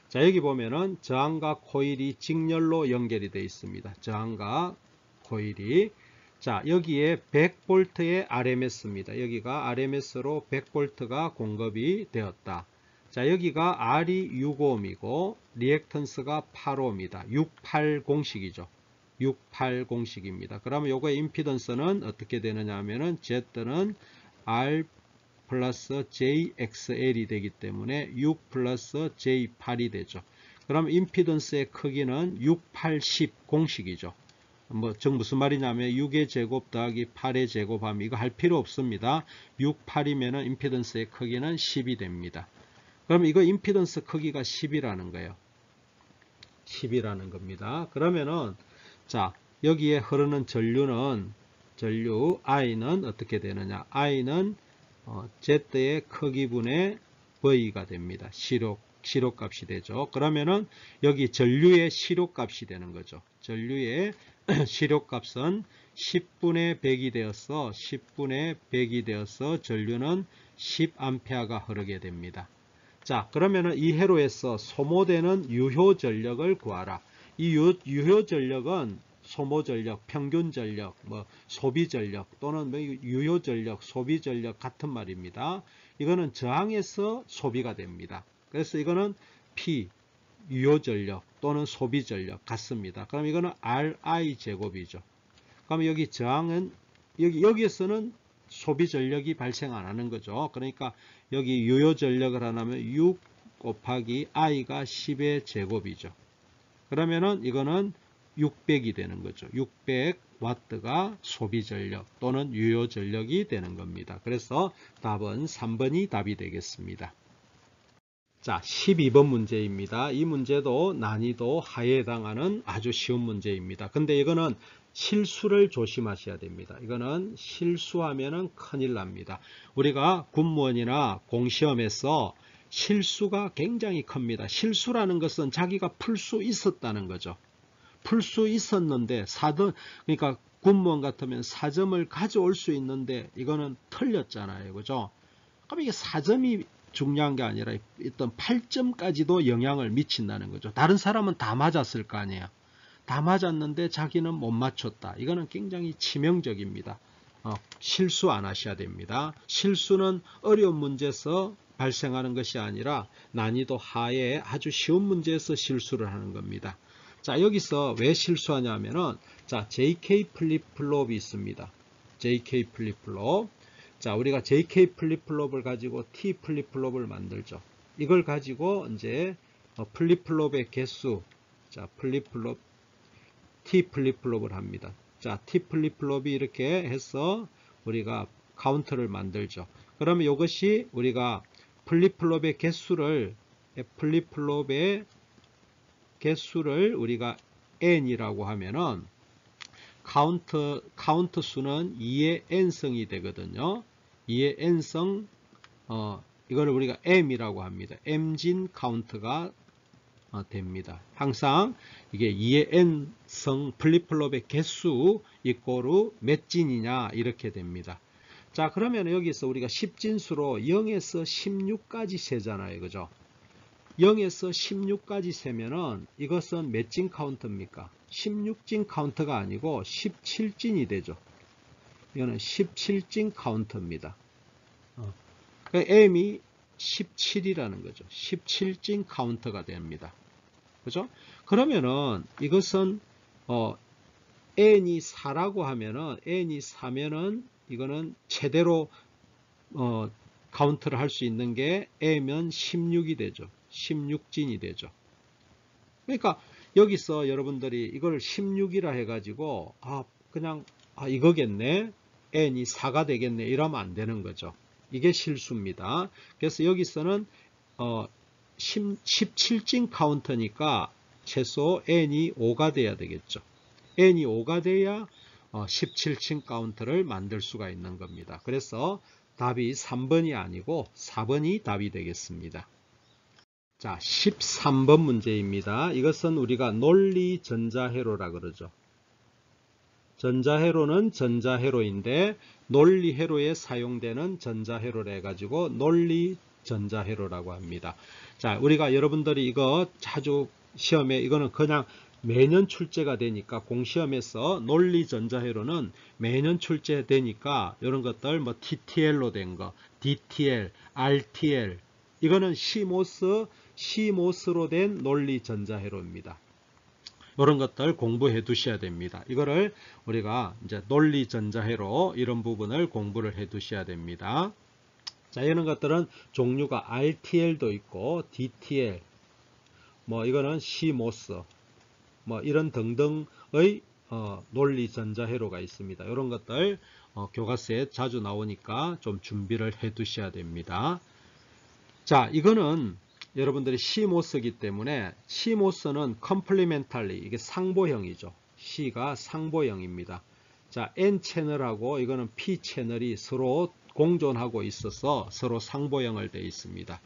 자, 여기 보면은 저항과 코일이 직렬로 연결이 되어 있습니다. 저항과 코일이, 자, 여기에 100V의 RMS입니다. 여기가 RMS로 100V가 공급이 되었다. 자, 여기가 R이 6ohm이고 리액턴스가 8ohm입니다. 68 공식이죠. 68 공식입니다. 그러면 요거의 임피던스는 어떻게 되느냐 하면은 Z는 R 플러스 JXL이 되기 때문에 6 플러스 J8이 되죠. 그럼 임피던스의 크기는 6, 8, 10 공식이죠. 무슨 말이냐면 6의 제곱 더하기 8의 제곱하면 이거 할 필요 없습니다. 6, 8이면 임피던스의 크기는 10이 됩니다. 그럼 이거 임피던스 크기가 10이라는 거예요. 10이라는 겁니다. 그러면은, 자, 여기에 흐르는 전류 I는 어떻게 되느냐? I는 Z의 크기분의 V가 됩니다. 시료값이 되죠. 그러면은 여기 전류의 시료값이 되는 거죠. 전류의 시료값은 10분의 100이 되어서 10분의 100이 되어서 전류는 10A가 흐르게 됩니다. 자, 그러면은 이 회로에서 소모되는 유효 전력을 구하라. 이 유효 전력은 소모 전력, 평균 전력, 소비 전력 또는 유효 전력, 소비 전력 같은 말입니다. 이거는 저항에서 소비가 됩니다. 그래서 이거는 P, 유효 전력 또는 소비 전력 같습니다. 그럼 이거는 RI 제곱이죠. 그럼 여기 저항은 여기에서는 소비 전력이 발생 안 하는 거죠. 그러니까 여기 유효 전력을 하나면 6 곱하기 I가 10의 제곱이죠. 그러면은 이거는 600이 되는 거죠. 600W가 소비 전력 또는 유효 전력이 되는 겁니다. 그래서 답은 3번이 답이 되겠습니다. 자, 12번 문제입니다. 이 문제도 난이도 하에 해당하는 아주 쉬운 문제입니다. 근데 이거는 실수를 조심하셔야 됩니다. 이거는 실수하면은 큰일 납니다. 우리가 군무원이나 공시험에서 실수가 굉장히 큽니다. 실수라는 것은 자기가 풀 수 있었다는 거죠. 풀 수 있었는데 그러니까 군무원 같으면 4점을 가져올 수 있는데 이거는 틀렸잖아요. 그죠? 그럼 이게 4점이 중요한 게 아니라 일단 8점까지도 영향을 미친다는 거죠. 다른 사람은 다 맞았을 거 아니에요. 다 맞았는데 자기는 못 맞췄다. 이거는 굉장히 치명적입니다. 실수 안 하셔야 됩니다. 실수는 어려운 문제에서 발생하는 것이 아니라 난이도 하에 아주 쉬운 문제에서 실수를 하는 겁니다. 자, 여기서 왜 실수하냐면은, 자, JK 플립플롭이 있습니다. JK 플립플롭. 자, 우리가 JK 플립플롭을 가지고 T 플립플롭을 만들죠. 이걸 가지고 이제 플립플롭의 개수, 자, T 플립플롭을 합니다. 자, T 플립플롭이 이렇게 해서 우리가 카운트를 만들죠. 그러면 이것이 우리가 플립플롭의 개수를 우리가 n이라고 하면은 카운트 수는 2의 n성이 되거든요. 2의 n성, 이거를 우리가 m이라고 합니다. m진 카운트가 됩니다. 항상 이게 2의 n성 플립플롭의 개수 이꼬르 몇 진이냐 이렇게 됩니다. 자, 그러면 여기서 우리가 10진수로 0에서 16까지 세잖아요. 그죠? 0에서 16까지 세면은 이것은 몇 진 카운트입니까? 16진 카운트가 아니고 17진이 되죠. 이거는 17진 카운트입니다. 그러니까 M이 17이라는 거죠. 17진 카운트가 됩니다. 그죠? 그러면은 이것은 n이 4라고 하면은 n이 4면은 이거는 최대로 카운트를 할 수 있는 게 a면 16이 되죠. 16진이 되죠. 그러니까 여기서 여러분들이 이걸 16이라 해가지고 그냥 이거겠네, n이 4가 되겠네 이러면 안 되는 거죠. 이게 실수입니다. 그래서 여기서는 17진 카운터니까 최소 n이 5가 돼야 되겠죠. n이 5가 돼야 17진 카운터를 만들 수가 있는 겁니다. 그래서 답이 3번이 아니고 4번이 답이 되겠습니다. 자, 13번 문제입니다. 이것은 우리가 논리 전자회로라 그러죠. 전자회로는 전자회로인데 논리회로에 사용되는 전자회로라 해가지고 논리 전자회로라고 합니다. 자, 우리가 여러분들이 이거 자주 시험에 이거는 그냥 매년 출제가 되니까 공시험에서 논리 전자회로는 매년 출제되니까 이런 것들 뭐 TTL로 된 거, DTL, RTL 이거는 CMOS로 된 논리 전자회로입니다. 이런 것들 공부해 두셔야 됩니다. 이거를 우리가 이제 논리 전자회로 이런 부분을 공부를 해 두셔야 됩니다. 자, 이런 것들은 종류가 RTL도 있고 DTL, 뭐 이거는 CMOS, 뭐 이런 등등의 논리 전자회로가 있습니다. 이런 것들 교과서에 자주 나오니까 좀 준비를 해 두셔야 됩니다. 자, 이거는 여러분들이 CMOS이기 때문에 CMOS는 컴플리멘탈리, 이게 상보형이죠. C가 상보형입니다. 자, N 채널하고 이거는 P 채널이 서로 공존하고 있어서 서로 상보형을 되어 있습니다.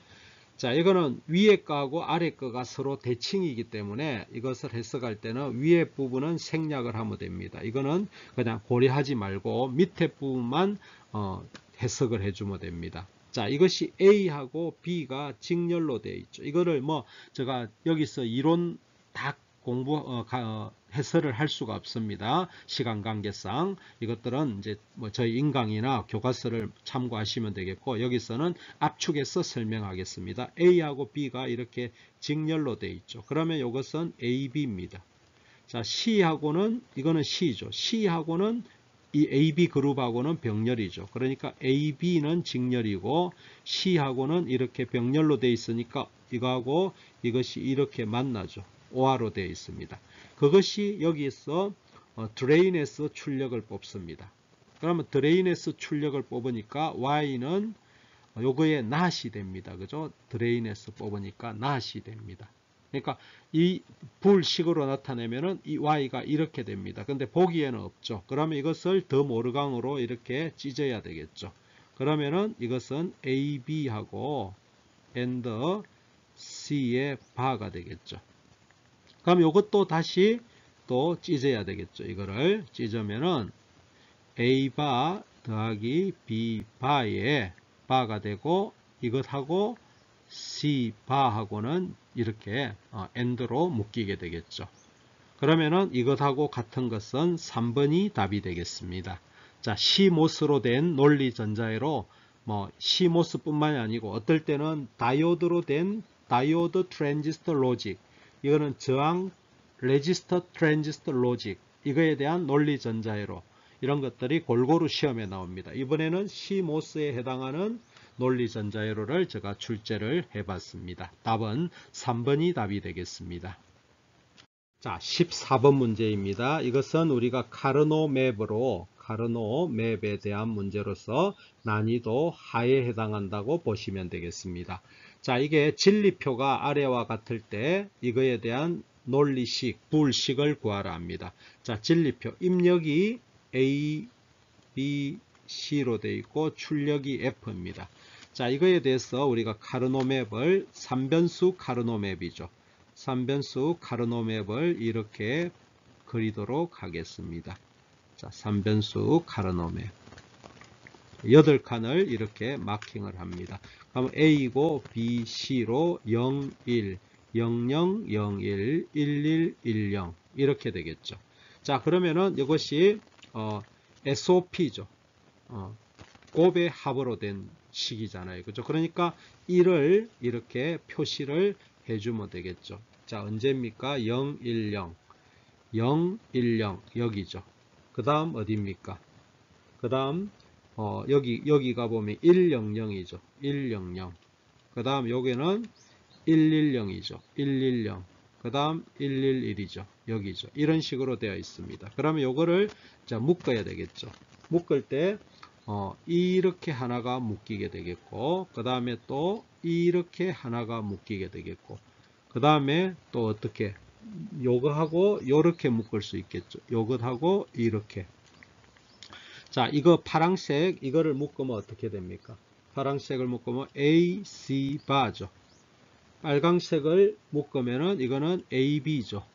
자, 이거는 위에 거하고 아래 거가 서로 대칭이기 때문에 이것을 해석할 때는 위에 부분은 생략을 하면 됩니다. 이거는 그냥 고려하지 말고 밑에 부분만 해석을 해주면 됩니다. 자, 이것이 A하고 B가 직렬로 되어 있죠. 이거를 제가 여기서 이론 다 해설을 할 수가 없습니다. 시간 관계상 이것들은 이제 저희 인강이나 교과서를 참고하시면 되겠고, 여기서는 압축해서 설명하겠습니다. A하고 B가 이렇게 직렬로 되어 있죠. 그러면 이것은 AB입니다. 자, C하고는 이거는 C죠. C하고는 이 AB 그룹하고는 병렬이죠. 그러니까 AB는 직렬이고 C하고는 이렇게 병렬로 되어 있으니까 이거하고 이것이 이렇게 만나죠. OR로 되어 있습니다. 그것이 여기서 드레인에서 출력을 뽑습니다. 그러면 드레인에서 출력을 뽑으니까 Y는 요거에 낫이 됩니다. 그죠? 드레인에서 뽑으니까 낫이 됩니다. 그러니까 이 불식으로 나타내면은 이 Y가 이렇게 됩니다. 근데 보기에는 없죠. 그러면 이것을 더 모르강으로 이렇게 찢어야 되겠죠. 그러면은 이것은 AB하고 and C의 바가 되겠죠. 그럼 이것도 다시 또 찢어야 되겠죠. 이거를 찢으면은 A바 더하기 B바의 바가 되고, 이것하고 C바하고는 이렇게 AND로 묶이게 되겠죠. 그러면은 이것하고 같은 것은 3번이 답이 되겠습니다. 자, CMOS로 된 논리 전자회로 CMOS 뿐만이 아니고 어떨 때는 다이오드로 된 다이오드 트랜지스터 로직, 이거는 저항 레지스터 트랜지스터 로직, 이거에 대한 논리 전자회로, 이런 것들이 골고루 시험에 나옵니다. 이번에는 CMOS에 해당하는 논리 전자회로를 제가 출제를 해봤습니다. 답은 3번이 답이 되겠습니다. 자, 14번 문제입니다. 이것은 우리가 카르노 맵에 대한 문제로서 난이도 하에 해당한다고 보시면 되겠습니다. 자, 이게 진리표가 아래와 같을 때 이거에 대한 논리식, 불식을 구하라 합니다. 자, 진리표 입력이 A, B, C로 되어 있고 출력이 F입니다. 자, 이거에 대해서 우리가 카르노 맵을 3변수 카르노 맵이죠. 3변수 카르노 맵을 이렇게 그리도록 하겠습니다. 자, 3변수 카르노 맵 8칸을 이렇게 마킹을 합니다. 그럼 A고 B, C로 0, 1, 0, 0, 0, 1, 1, 1, 1, 0 이렇게 되겠죠. 자, 그러면은 이것이 SOP죠. 곱의 합으로 된 식이잖아요. 그죠? 그러니까 1을 이렇게 표시를 해주면 되겠죠. 자, 언제입니까? 0, 1, 0. 0, 1, 0 여기죠. 그 다음 어디입니까? 그 다음 여기가 보면 100이죠. 100. 그 다음 여기는 110이죠. 110. 그 다음 111이죠. 여기죠. 이런 식으로 되어 있습니다. 그러면 요거를 자 묶어야 되겠죠. 묶을 때 이렇게 하나가 묶이게 되겠고, 그 다음에 또 이렇게 하나가 묶이게 되겠고, 그 다음에 또 어떻게 요거하고 요렇게 묶을 수 있겠죠. 요것하고 이렇게. 자, 이거 파랑색 이거를 묶으면 어떻게 됩니까? 파랑색을 묶으면 A, C 바죠. 빨강색을 묶으면은 이거는 AB죠.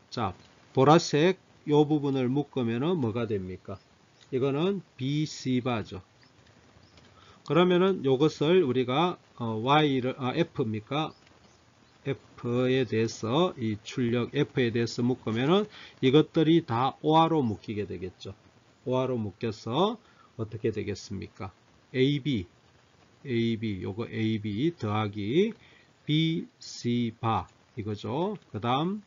자, 보라색 요 부분을 묶으면은 뭐가 됩니까? 이거는 BC 바죠. 그러면은 요것을 우리가 Y를 F입니까? F에 대해서 이 출력 F에 대해서 묶으면은 이것들이 다 OR로 묶이게 되겠죠. OR로 묶여서 어떻게 되겠습니까? AB 요거 AB 더하기 BC 바 이거죠. 그 다음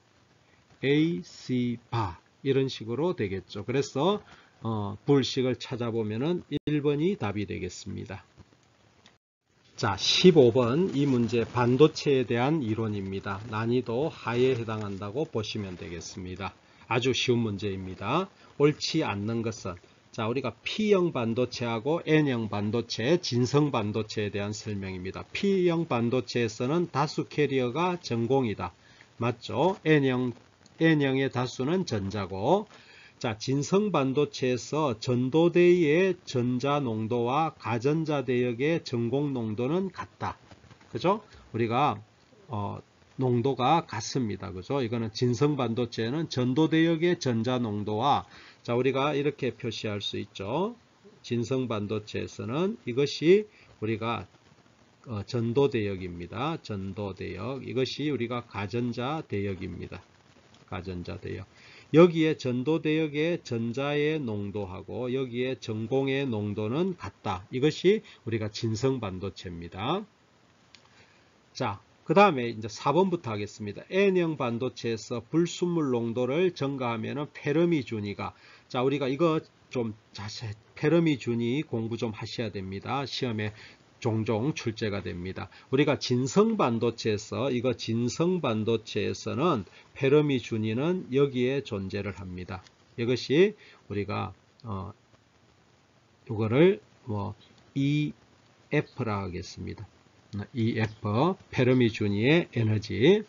AC 바 이런 식으로 되겠죠. 그래서 불식을 찾아보면은 1번이 답이 되겠습니다. 자, 15번 이 문제 반도체에 대한 이론입니다. 난이도 하에 해당한다고 보시면 되겠습니다. 아주 쉬운 문제입니다. 옳지 않는 것은 자, 우리가 P형 반도체하고 N형 반도체, 진성 반도체에 대한 설명입니다. P형 반도체에서는 다수 캐리어가 전공이다. 맞죠? N형의 다수는 전자고, 자, 진성 반도체에서 전도대의 전자 농도와 가전자 대역의 전공 농도는 같다. 그죠? 우리가 농도가 같습니다. 그죠? 이거는 진성 반도체는 전도대역의 전자 농도와 자, 우리가 이렇게 표시할 수 있죠. 진성 반도체에서는 이것이 우리가 전도대역입니다. 전도대역. 이것이 우리가 가전자 대역입니다. 가전자 대역. 여기에 전도대역의 전자의 농도하고 여기에 전공의 농도는 같다. 이것이 우리가 진성 반도체입니다. 자, 그 다음에 이제 4번부터 하겠습니다. N형 반도체에서 불순물 농도를 증가하면은 페르미 준위가 자, 우리가 이거 좀 자세히 페르미 준위 공부 좀 하셔야 됩니다. 시험에 종종 출제가 됩니다. 우리가 진성 반도체에서 이거 진성 반도체에서는 페르미 준위는 여기에 존재를 합니다. 이것이 우리가 이거를 뭐 EF라 하겠습니다. EF 페르미 준위의 에너지.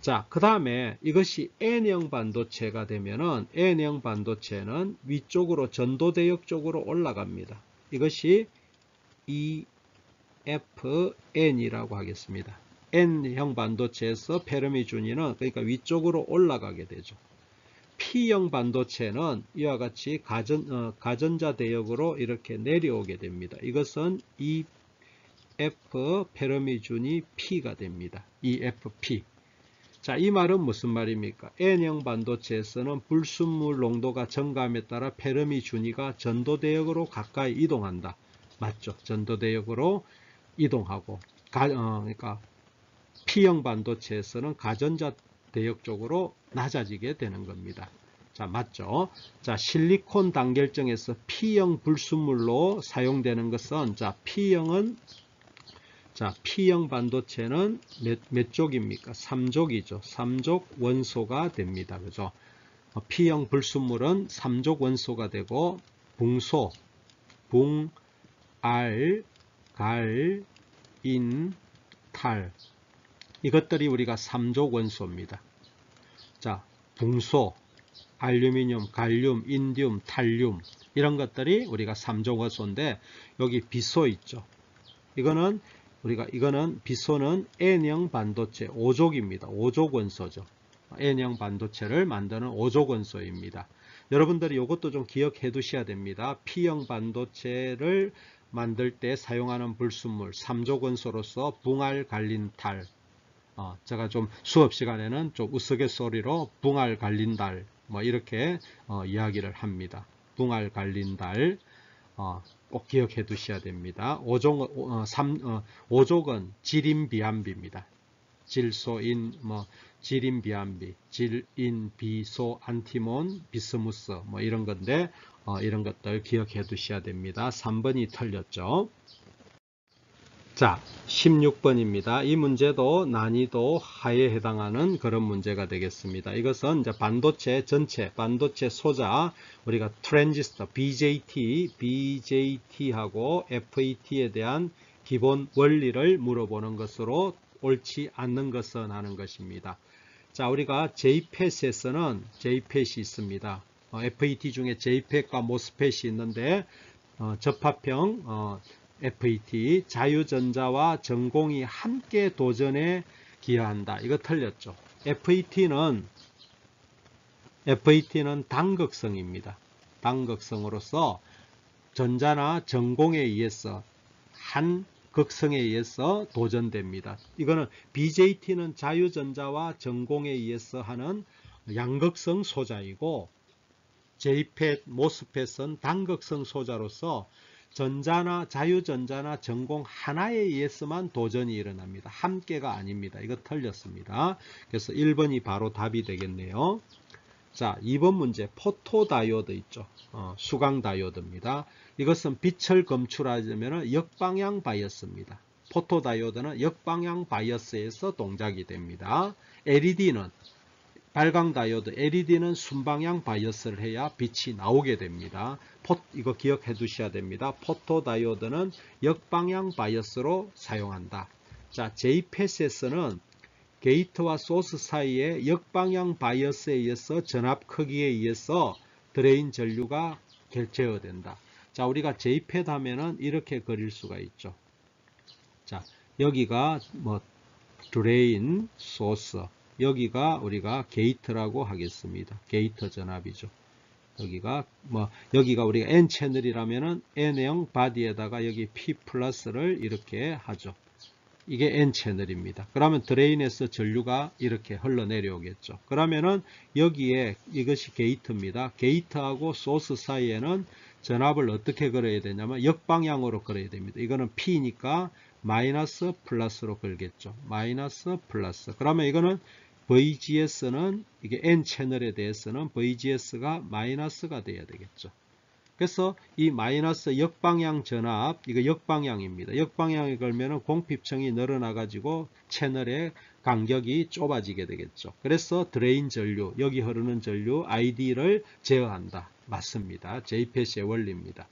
자, 그 다음에 이것이 N형 반도체가 되면은 N형 반도체는 위쪽으로 전도대역 쪽으로 올라갑니다. 이것이 EFN이라고 하겠습니다. N형 반도체에서 페르미 준위는 그러니까 위쪽으로 올라가게 되죠. P형 반도체는 이와 같이 가전자 대역으로 이렇게 내려오게 됩니다. 이것은 EF 페르미 준위 P가 됩니다. EFP. 자, 이 말은 무슨 말입니까? N형 반도체에서는 불순물 농도가 증가함에 따라 페르미 준위가 전도대역으로 가까이 이동한다. 맞죠? 전도대역으로 이동하고 그러니까 P형 반도체에서는 가전자 대역 쪽으로 낮아지게 되는 겁니다. 자, 맞죠? 자, 실리콘 단결정에서 P형 불순물로 사용되는 것은 자, P형 반도체는 몇 쪽입니까? 3족이죠. 3족 원소가 됩니다. 그죠? P형 불순물은 3족 원소가 되고 붕소, 붕, 알, 갈, 인, 탈 이것들이 우리가 3족 원소입니다. 자, 붕소, 알루미늄, 갈륨, 인듐, 탈륨 이런 것들이 우리가 3족 원소인데 여기 비소 있죠. 이거는 비소는 N형 반도체 5족입니다. 5족 원소죠. N형 반도체를 만드는 5족 원소입니다. 여러분들이 이것도 좀 기억해 두셔야 됩니다. P형 반도체를 만들 때 사용하는 불순물 3족 원소로서 붕알, 갈린, 탈 제가 좀 수업 시간에는 좀 우스갯소리로 붕알, 갈린, 달 뭐 이렇게 이야기를 합니다. 붕알, 갈린, 달 꼭 기억해 두셔야 됩니다. 5족은 지림비암비입니다. 질소인 뭐 질인 비암비, 질인 비소 안티몬 비스무스 뭐 이런 건데 이런 것들 기억해 두셔야 됩니다. 3번이 틀렸죠. 자, 16번입니다. 이 문제도 난이도 하에 해당하는 그런 문제가 되겠습니다. 이것은 이제 반도체 전체, 반도체 소자, 우리가 트랜지스터, BJT하고 FET에 대한 기본 원리를 물어보는 것으로 옳지 않는 것은 하는 것입니다. 자, 우리가 JPET에서는 JPET이 있습니다. FET 중에 JPET과 MOSFET이 있는데 접합형 FET, 자유전자와 전공이 함께 도전에 기여한다. 이거 틀렸죠. FET는 단극성입니다. 단극성으로서 전자나 전공에 의해서 한 극성에 의해서 도전됩니다. 이거는 BJT는 자유전자와 전공에 의해서 하는 양극성 소자이고 JPET, MOSFET은 단극성 소자로서 전자나 자유전자나 전공 하나에 의해서만 도전이 일어납니다. 함께가 아닙니다. 이거 틀렸습니다. 그래서 1번이 바로 답이 되겠네요. 자, 2번 문제 포토다이오드 있죠. 수광다이오드입니다. 이것은 빛을 검출하려면 역방향 바이어스입니다. 포토다이오드는 역방향 바이어스에서 동작이 됩니다. LED는 발광다이오드, LED는 순방향 바이어스를 해야 빛이 나오게 됩니다. 이거 기억해 두셔야 됩니다. 포토다이오드는 역방향 바이어스로 사용한다. 자, JPET에서는 게이트와 소스 사이에 역방향 바이어스에 의해서 전압 크기에 의해서 드레인 전류가 제어된다. 자, 우리가 JPET 하면은 이렇게 그릴 수가 있죠. 자, 여기가 뭐 드레인, 소스, 여기가 우리가 게이트라고 하겠습니다. 게이트 전압이죠. 여기가 우리가 N 채널이라면은 N형 바디에다가 여기 P 플러스를 이렇게 하죠. 이게 N 채널입니다. 그러면 드레인에서 전류가 이렇게 흘러내려오겠죠. 그러면은 여기에 이것이 게이트입니다. 게이트하고 소스 사이에는 전압을 어떻게 걸어야 되냐면 역방향으로 걸어야 됩니다. 이거는 P니까 마이너스 플러스로 걸겠죠. 마이너스 플러스. 그러면 이거는 VGS는 이게 N 채널에 대해서는 VGS가 마이너스가 돼야 되겠죠. 그래서 이 마이너스 역방향 전압, 이거 역방향입니다. 역방향에 걸면은 공핍층이 늘어나가지고 채널의 간격이 좁아지게 되겠죠. 그래서 드레인 전류, 여기 흐르는 전류 ID를 제어한다. 맞습니다. JPET의 원리입니다.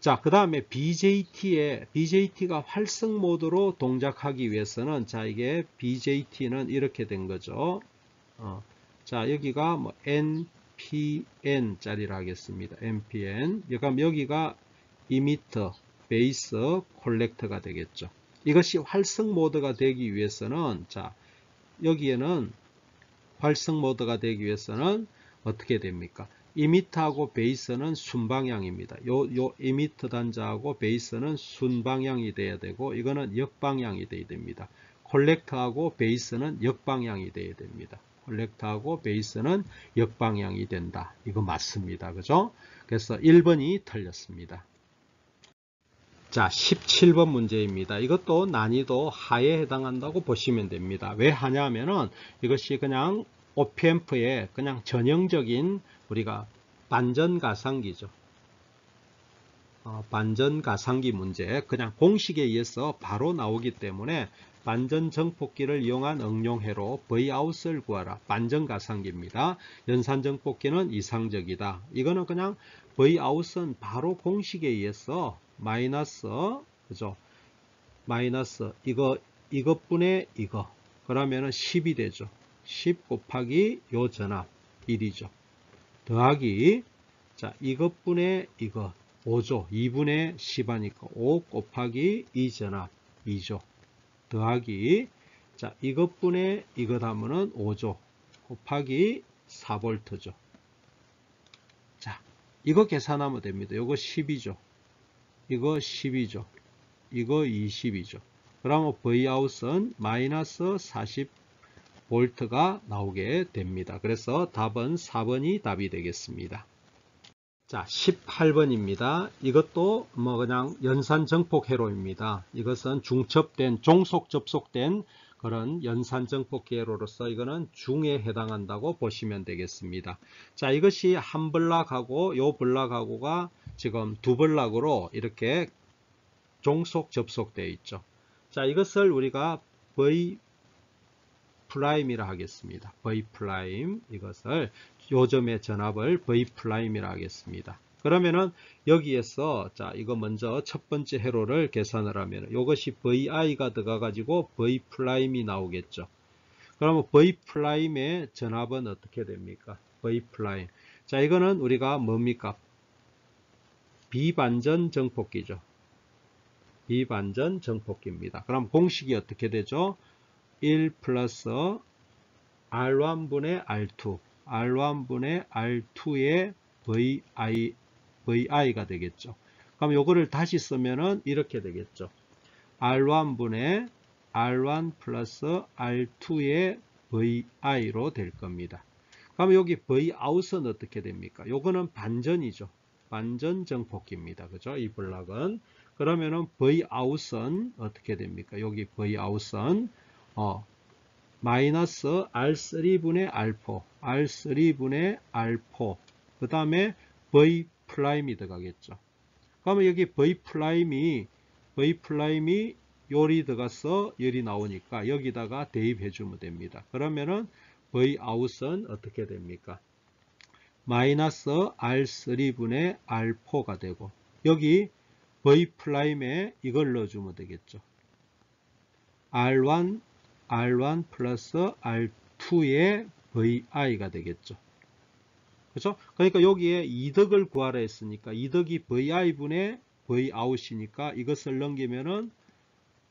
자, 그 다음에 BJT가 활성 모드로 동작하기 위해서는, 자, 이게 BJT는 이렇게 된 거죠. 자, 여기가 뭐 NPN 짜리를 하겠습니다. NPN. 그럼 여기가 이미터, 베이스, 콜렉터가 되겠죠. 이것이 활성 모드가 되기 위해서는, 자, 여기에는 활성 모드가 되기 위해서는 어떻게 됩니까? 이미터하고 베이스는 순방향입니다. 요 이미터 단자하고 베이스는 순방향이 돼야 되고, 이거는 역방향이 돼야 됩니다. 콜렉터하고 베이스는 역방향이 돼야 됩니다. 콜렉터하고 베이스는 역방향이 된다. 이거 맞습니다. 그죠? 그래서 1번이 틀렸습니다. 자, 17번 문제입니다. 이것도 난이도 하에 해당한다고 보시면 됩니다. 왜 하냐면은 이것이 그냥 OPAmp의 그냥 전형적인 우리가 반전가상기죠. 반전가상기 문제, 그냥 공식에 의해서 바로 나오기 때문에 반전정폭기를 이용한 응용해로 Vout을 구하라. 반전가상기입니다. 연산정폭기는 이상적이다. 이거는 그냥 Vout은 바로 공식에 의해서 마이너스, 그죠? 마이너스 이것분의 이거. 그러면은 10이 되죠. 10 곱하기 요 전압 1이죠. 더하기, 자, 이것분의 이거 5죠. 2분의 10 하니까 5 곱하기 2 전압 2죠. 더하기, 자, 이것분의 이것 하면은 5죠. 곱하기 4V죠. 자, 이거 계산하면 됩니다. 이거 10이죠. 이거 10이죠. 이거 20이죠. 그러면 Vout은 마이너스 40V가 나오게 됩니다. 그래서 답은 4번이 답이 되겠습니다. 자, 18번입니다. 이것도 뭐 그냥 연산 정폭 회로입니다. 이것은 종속 접속된 그런 연산 정폭기 회로로서 이거는 중에 해당한다고 보시면 되겠습니다. 자, 이것이 한 블락하고 요 블락하고가 지금 두 블락으로 이렇게 종속 접속되어 있죠. 자, 이것을 우리가 V 프라임이라 하겠습니다. V 프라임, 이것을 요점의 전압을 V 프라임이라 하겠습니다. 그러면은 여기에서 자, 이거 먼저 첫 번째 회로를 계산을 하면 이것이 VI가 들어가 가지고 V 프라임이 나오겠죠. 그러면 V 프라임의 전압은 어떻게 됩니까? V 프라임. 자, 이거는 우리가 뭡니까? 비반전 정폭기죠. 비반전 정폭기입니다. 그럼 공식이 어떻게 되죠? 1 플러스 R1분의 R2, R1분의 R2의 VI가 되겠죠. 그럼 요거를 다시 쓰면은 이렇게 되겠죠. R1분의 R1 플러스 R2의 VI로 될 겁니다. 그럼 여기 Vout은 어떻게 됩니까? 요거는 반전이죠. 반전 정폭기입니다. 그죠? 이 블락은. 그러면은 Vout은 어떻게 됩니까? 여기 Vout은 마이너스 R3분의 R4, R3분의 R4, 그 다음에 V 프라임이 들어가겠죠. 그러면 여기 V 프라임이 열이 들어가서 열이 나오니까 여기다가 대입해 주면 됩니다. 그러면은 V out은 어떻게 됩니까? 마이너스 R3분의 R4가 되고, 여기 V 프라임에 이걸 넣어주면 되겠죠. R1 플러스 R2의 VI가 되겠죠. 그렇죠? 그러니까 여기에 이득을 구하라 했으니까 이득이 VI분의 Vout이니까 이것을 넘기면은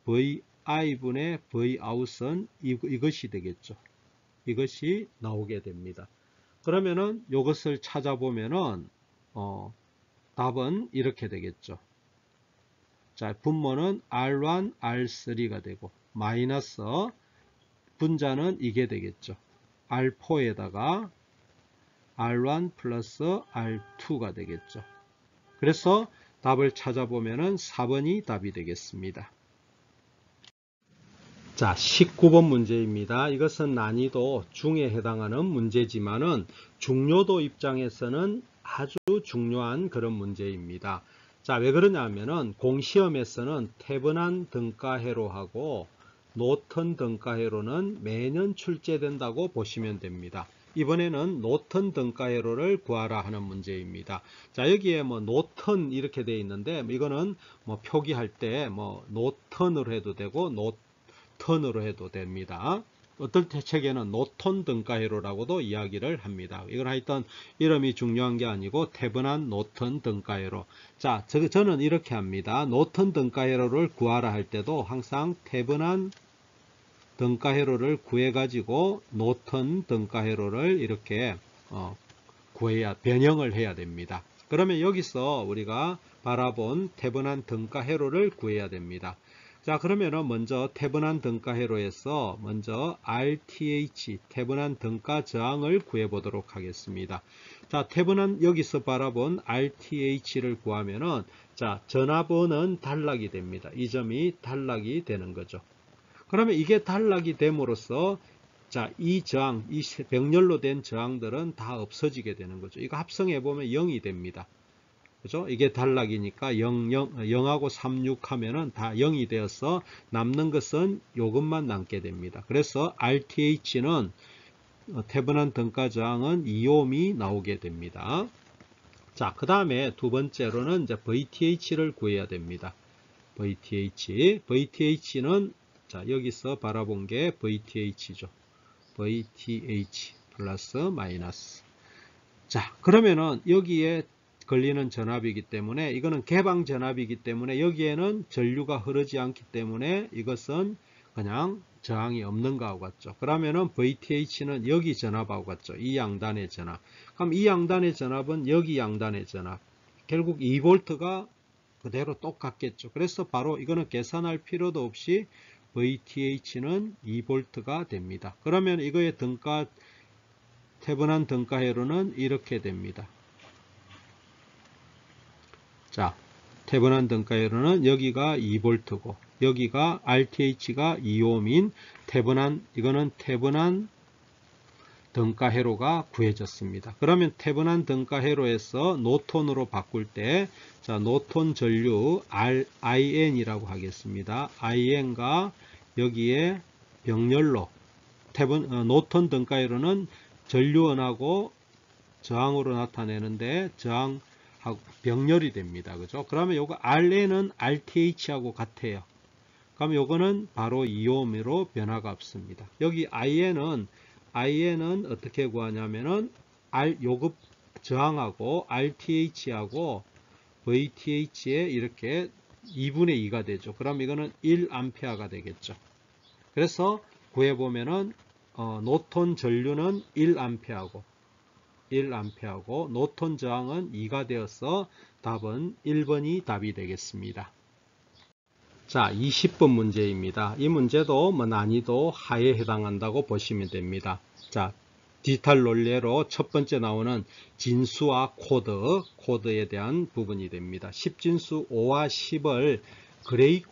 VI분의 Vout은 이것이 되겠죠. 이것이 나오게 됩니다. 그러면은 이것을 찾아보면은 답은 이렇게 되겠죠. 자, 분모는 R1, R3가 되고 마이너스 분자는 이게 되겠죠. R4에다가 R1 플러스 R2가 되겠죠. 그래서 답을 찾아보면은 4번이 답이 되겠습니다. 자, 19번 문제입니다. 이것은 난이도 중에 해당하는 문제지만은 중요도 입장에서는 아주 중요한 그런 문제입니다. 자, 왜 그러냐면은 공시험에서는 태분한 등가회로하고 노턴 등가회로는 매년 출제된다고 보시면 됩니다. 이번에는 노턴 등가회로를 구하라 하는 문제입니다. 자, 여기에 뭐 노턴 이렇게 되어 있는데 이거는 뭐 표기할 때 뭐 노턴으로 해도 되고 노턴으로 해도 됩니다. 어떤 책에는 노턴 등가회로라고도 이야기를 합니다. 이건 하여튼 이름이 중요한 게 아니고 태분한 노턴 등가회로. 자, 저는 이렇게 합니다. 노턴 등가회로를 구하라 할 때도 항상 태분한 등가회로를 구해가지고 노턴 등가회로를 이렇게 변형을 해야 됩니다. 그러면 여기서 우리가 바라본 태분한 등가회로를 구해야 됩니다. 자, 그러면은 먼저 태분한 등가회로에서 먼저 RTH 태분한 등가 저항을 구해 보도록 하겠습니다. 자, 태분한 여기서 바라본 RTH를 구하면은 자, 전압원은 단락이 됩니다. 이 점이 단락이 되는 거죠. 그러면 이게 단락이 됨으로써 자, 이 저항, 이 병렬로 된 저항들은 다 없어지게 되는 거죠. 이거 합성해 보면 0이 됩니다. 그죠? 이게 단락이니까 0하고 36 하면은 다 0이 되어서 남는 것은 요것만 남게 됩니다. 그래서 RTH는 태분한 등가 저항은 2옴이 나오게 됩니다. 자, 그 다음에 두 번째로는 이제 VTH를 구해야 됩니다. VTH는 자, 여기서 바라본 게 VTH죠. VTH 플러스 마이너스. 자, 그러면은 여기에 걸리는 전압이기 때문에 이거는 개방 전압이기 때문에 여기에는 전류가 흐르지 않기 때문에 이것은 그냥 저항이 없는 거하고 같죠. 그러면은 VTH는 여기 전압하고 같죠. 이 양단의 전압. 그럼 이 양단의 전압은 여기 양단의 전압. 결국 2V가 그대로 똑같겠죠. 그래서 바로 이거는 계산할 필요도 없이 VTH는 2V가 됩니다. 그러면 이거의 태분한 등가회로는 이렇게 됩니다. 자, 태분한 등가회로는 여기가 2V고 여기가 RTH가 2옴인 이거는 태분한 등가회로가 구해졌습니다. 그러면 태분한 등가회로에서 노톤으로 바꿀 때, 자, 노톤 전류 IN이라고 하겠습니다. IN과 여기에 병렬로, 노톤 등가회로는 전류원하고 저항으로 나타내는데, 저항하고 병렬이 됩니다. 그죠? 그러면 요거 RN은 RTH하고 같아요. 그럼 요거는 바로 2옴으로 변화가 없습니다. 여기 IN은 어떻게 구하냐면은 요급 저항하고 RTH하고 VTH에 이렇게 2분의 2가 되죠. 그럼 이거는 1A가 되겠죠. 그래서 구해보면은 노톤 전류는 1A고 노톤 저항은 2가 되어서 답은 1번이 답이 되겠습니다. 자, 20번 문제입니다. 이 문제도 난이도 하에 해당한다고 보시면 됩니다. 자, 디지털 논리로 첫 번째 나오는 진수와 코드에 대한 부분이 됩니다. 10진수 5와 10을 그레이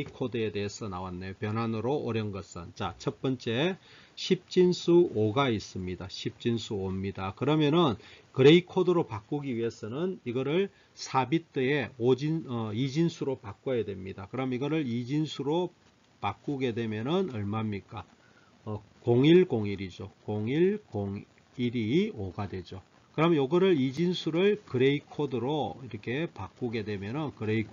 코드에 대해서 나왔네요. 변환으로 옳은 것은. 자, 첫 번째 10진수 5가 있습니다. 10진수 5입니다. 그러면은 그레이 코드로 바꾸기 위해서는 이거를 4비트에 2진수로 바꿔야 됩니다. 그럼 이거를 2진수로 바꾸게 되면은 얼마입니까? 0101이죠. 0101이 5가 되죠. 그럼 요거를 이진수를 그레이 코드로 이렇게 바꾸게 되면은 그레이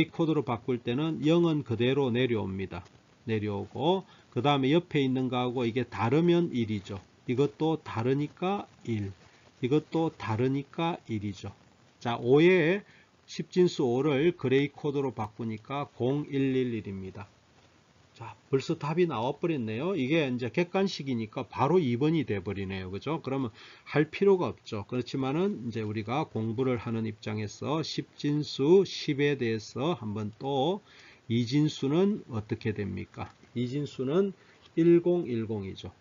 코드로 바꿀 때는 0은 그대로 내려옵니다. 내려오고 그 다음에 옆에 있는 거하고 이게 다르면 1이죠. 이것도 다르니까 1. 이것도 다르니까 1이죠. 자, 5에 10진수 5를 그레이 코드로 바꾸니까 0111입니다. 자, 벌써 답이 나와버렸네요. 이게 이제 객관식이니까 바로 2번이 돼버리네요. 그죠? 그러면 할 필요가 없죠. 그렇지만은 이제 우리가 공부를 하는 입장에서 10진수 10에 대해서 한번 또 이진수는 어떻게 됩니까? 이진수는 1010이죠.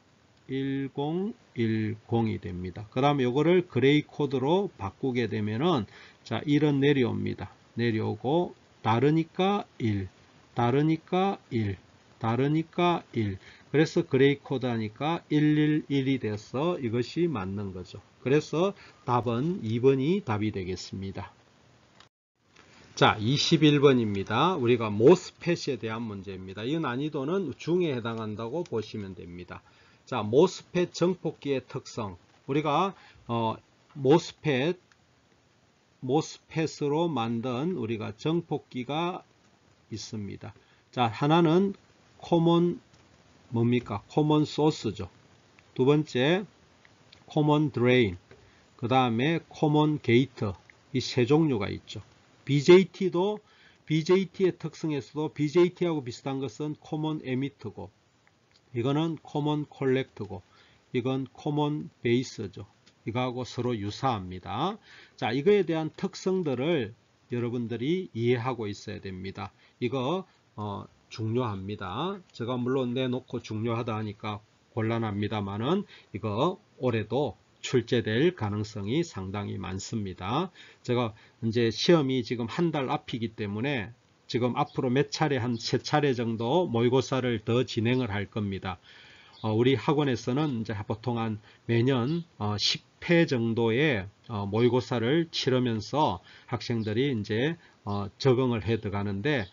1010이 됩니다. 그 다음에 이거를 그레이 코드로 바꾸게 되면은 자, 1은 내려옵니다. 내려오고 다르니까 1, 다르니까 1. 다르니까 1. 그래서 그레이 코드 하니까 111이 돼서 이것이 맞는 거죠. 그래서 답은 2번이 답이 되겠습니다. 자, 21번입니다. 우리가 모스펫에 대한 문제입니다. 이 난이도는 중에 해당한다고 보시면 됩니다. 자, 모스펫 정폭기의 특성. 우리가 모스펫으로 만든 우리가 정폭기가 있습니다. 자, 하나는 코먼 코먼 소스죠. 두 번째 코먼 드레인, 그 다음에 코먼 게이트, 이 세 종류가 있죠. BJT의 특성에서도 BJT하고 비슷한 것은 코먼 에미트고, 이거는 코먼 콜렉트고, 이건 코먼 베이스죠. 이거하고 서로 유사합니다. 자, 이거에 대한 특성들을 여러분들이 이해하고 있어야 됩니다. 이거 중요합니다. 제가 물론 내놓고 중요하다 하니까 곤란합니다만은 이거 올해도 출제될 가능성이 상당히 많습니다. 제가 이제 시험이 지금 한 달 앞이기 때문에 지금 앞으로 몇 차례, 한 3차례 정도 모의고사를 더 진행을 할 겁니다. 우리 학원에서는 이제 보통 한 매년 10회 정도의 모의고사를 치르면서 학생들이 이제 적응을 해 들어가는데,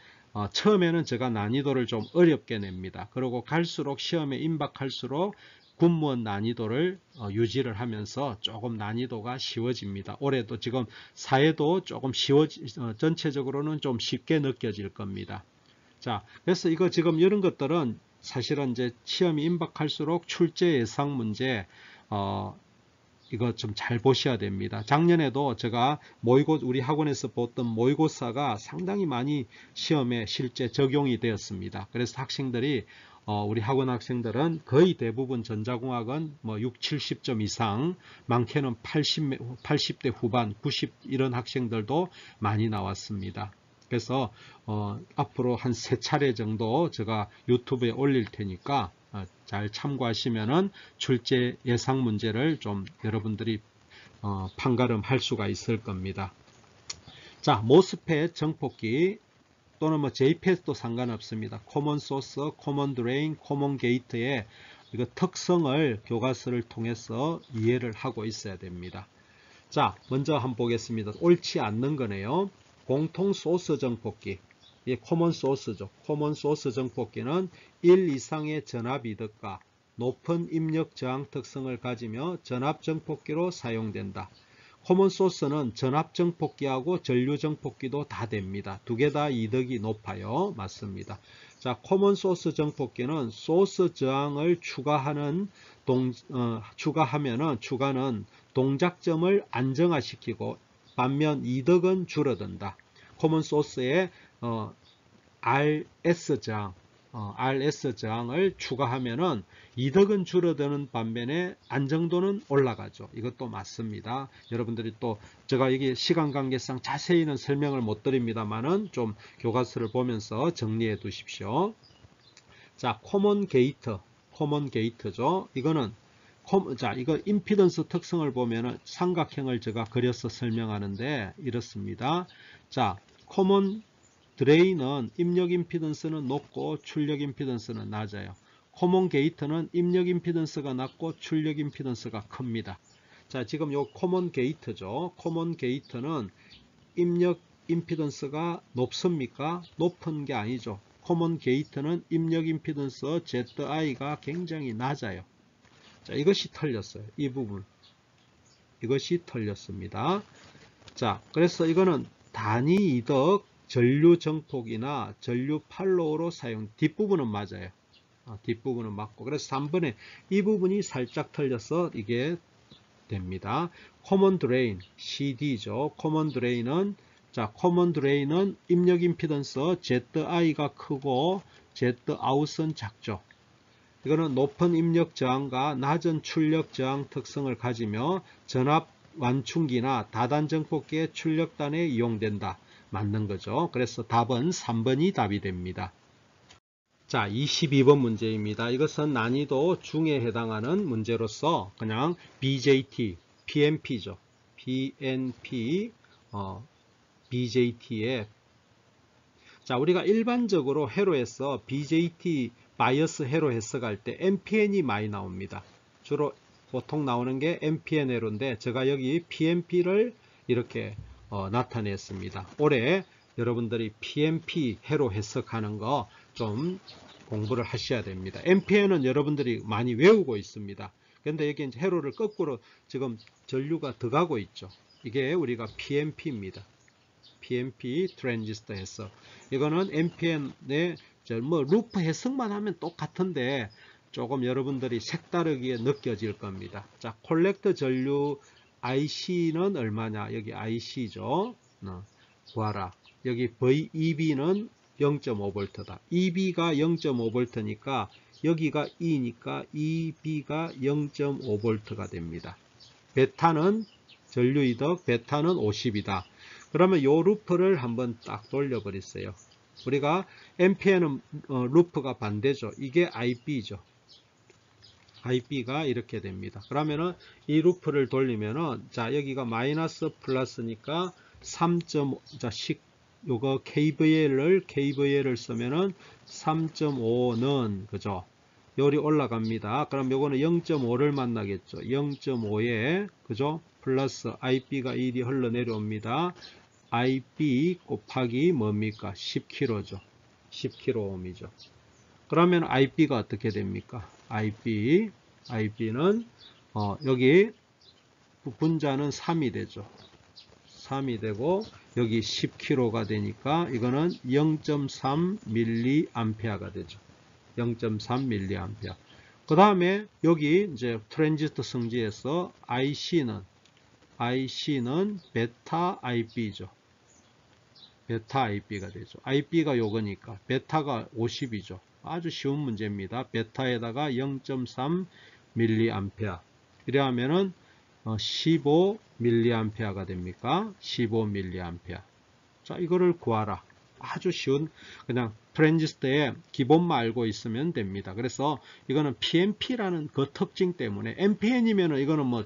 처음에는 제가 난이도를 좀 어렵게 냅니다. 그리고 갈수록 시험에 임박할수록 군무원 난이도를 유지를 하면서 조금 난이도가 쉬워집니다. 올해도 지금 사회도 조금 전체적으로는 좀 쉽게 느껴질 겁니다. 자, 그래서 이거 지금 이런 것들은 사실은 이제 시험이 임박할수록 출제 예상 문제, 이거 좀 잘 보셔야 됩니다. 작년에도 제가 우리 학원에서 보던 모의고사가 상당히 많이 시험에 실제 적용이 되었습니다. 그래서 학생들이 우리 학원 학생들은 거의 대부분 전자공학은 뭐 60, 70점 이상, 많게는 80대 후반, 90 이런 학생들도 많이 나왔습니다. 그래서 앞으로 한 3차례 정도 제가 유튜브에 올릴 테니까 잘 참고하시면은 출제 예상 문제를 좀 여러분들이 판가름할 수가 있을 겁니다. 자, 모스펫 정폭기 또는 뭐 JPS도 상관없습니다. common source, common drain, common gate의 이거 특성을 교과서를 통해서 이해를 하고 있어야 됩니다. 자, 먼저 한번 보겠습니다. 옳지 않는 거네요. 공통 소스 정폭기. 이 common source죠. common source 정폭기는 1 이상의 전압 이득과 높은 입력 저항 특성을 가지며 전압 정폭기로 사용된다. common source는 전압 정폭기하고 전류 정폭기도 다 됩니다. 두 개 다 이득이 높아요. 맞습니다. 자, common source 정폭기는 소스 저항을 추가하는 추가는 동작점을 안정화시키고 반면 이득은 줄어든다. common source의 RS 저항을 추가하면은 이득은 줄어드는 반면에 안정도는 올라가죠. 이것도 맞습니다. 여러분들이 또 제가 여기 시간 관계상 자세히는 설명을 못 드립니다만은 좀 교과서를 보면서 정리해 두십시오. 자, common gate죠. 이거는 자, 이거 임피던스 특성을 보면은 삼각형을 제가 그려서 설명하는데 이렇습니다. 자, common 드레인은 입력 임피던스는 높고 출력 임피던스는 낮아요. common gate는 입력 임피던스가 낮고 출력 임피던스가 큽니다. 자, 지금 요 common gate죠. common gate는 입력 임피던스가 높습니까? 높은 게 아니죠. common gate는 입력 임피던스 ZI가 굉장히 낮아요. 자, 이것이 틀렸어요. 이 부분. 이것이 틀렸습니다. 자, 그래서 이거는 단위 이득 전류 정폭이나 전류 팔로우로 사용, 뒷부분은 맞아요. 뒷부분은 맞고, 그래서 3번에 이 부분이 살짝 틀려서 이게 됩니다. common drain, CD죠. common drain은, 자, common drain은 입력 임피던스 ZI가 크고 Zout은 작죠. 이거는 높은 입력 저항과 낮은 출력 저항 특성을 가지며 전압 완충기나 다단 정폭기의 출력단에 이용된다. 맞는 거죠. 그래서 답은 3번이 답이 됩니다. 자, 22번 문제입니다. 이것은 난이도 중에 해당하는 문제로서 그냥 BJT, PNP죠. PNP, BJT의 자, 우리가 일반적으로 회로에서 BJT 바이어스 회로 해석할 때 NPN이 많이 나옵니다. 주로 보통 나오는 게 NPN 회로인데 제가 여기 PNP를 이렇게 나타냈습니다. 올해 여러분들이 PNP 회로 해석하는 거 좀 공부를 하셔야 됩니다. NPN은 여러분들이 많이 외우고 있습니다. 그런데 여기 이제 회로를 거꾸로 지금 전류가 들어가고 있죠. 이게 우리가 PNP입니다. PNP 트랜지스터 해석. 이거는 NPN의 뭐 루프 해석만 하면 똑같은데 조금 여러분들이 색다르게 느껴질 겁니다. 자, 콜렉터 전류 IC는 얼마냐? 여기 IC죠. 구하라. 여기 VEB는 0.5V다. EB가 0.5V니까 여기가 E니까 EB가 0.5V가 됩니다. 베타는 전류 이득, 베타는 50이다. 그러면 요 루프를 한번 딱 돌려버리세요. 우리가 NPN은 루프가 반대죠. 이게 IB죠. IB가 이렇게 됩니다. 그러면은 이 루프를 돌리면은 자, 여기가 마이너스 플러스니까 3.5, 자, 요거 KVL을 쓰면은 3.5는 그죠? 요리 올라갑니다. 그럼 요거는 0.5를 만나겠죠. 0.5에 그죠? 플러스 IB가 1이 흘러내려옵니다. IB 곱하기 뭡니까? 10kg죠. 10kΩ이죠. 그러면 IB가 어떻게 됩니까? IB는 여기 분자는 3이 되죠. 3이 되고 여기 10kg가 되니까 이거는 0.3mA가 되죠. 0.3mA. 그 다음에 여기 이제 트랜지스터 성지에서 IC는 베타 IB죠. 베타 IB가 되죠. IB가 요거니까 베타가 50이죠. 아주 쉬운 문제입니다. 베타에다가 0.3mA 이래하면은 15mA가 됩니까? 15mA. 자, 이거를 구하라. 아주 쉬운 그냥 트랜지스터의 기본만 알고 있으면 됩니다. 그래서 이거는 PNP라는 그 특징 때문에 NPN이면은 이거는 뭐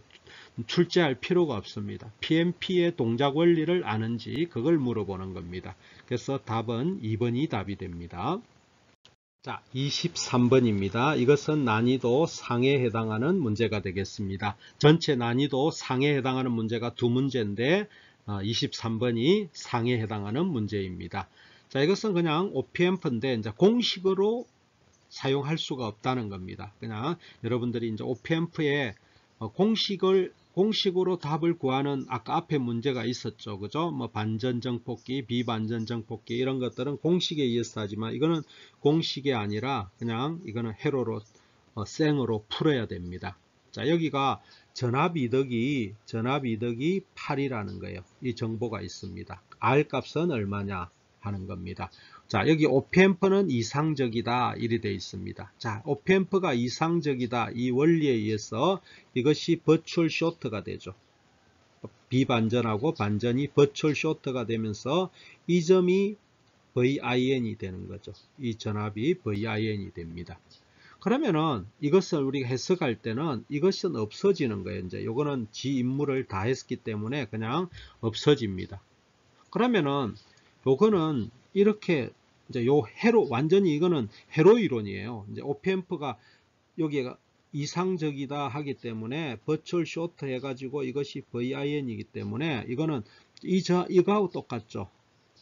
출제할 필요가 없습니다. PMP의 동작 원리를 아는지 그걸 물어보는 겁니다. 그래서 답은 2번이 답이 됩니다. 자, 23번입니다. 이것은 난이도 상에 해당하는 문제가 되겠습니다. 전체 난이도 상에 해당하는 문제가 두 문제인데 23번이 상에 해당하는 문제입니다. 자, 이것은 그냥 OPM프인데 이제 공식으로 사용할 수가 없다는 겁니다. 그냥 여러분들이 이제 OPM프에 공식으로 답을 구하는 아까 앞에 문제가 있었죠. 그죠? 뭐 반전정폭기, 비반전정폭기 이런 것들은 공식에 의해서 하지만 이거는 공식이 아니라 그냥 이거는 회로로 생으로 풀어야 됩니다. 자, 여기가 전압이득이 8이라는 거예요. 이 정보가 있습니다. R 값은 얼마냐 하는 겁니다. 자, 여기 OPM프는 이상적이다 이리 되어 있습니다. 자, OPM프가 이상적이다 이 원리에 의해서 이것이 버추얼 쇼트가 되죠. 비반전하고 반전이 버추얼 쇼트가 되면서 이 점이 VIN이 되는 거죠. 이 전압이 VIN이 됩니다. 그러면은 이것을 우리가 해석할 때는 이것은 없어지는 거예요. 이제 요거는 지 임무를 다 했기 때문에 그냥 없어집니다. 그러면은 요거는 이렇게 이제 요 회로 완전히 이거는 회로 이론이에요. 이제 OPM프가 여기가 이상적이다 하기 때문에 버추얼 쇼트 해가지고 이것이 VIN이기 때문에 이거는 이거하고 똑같죠.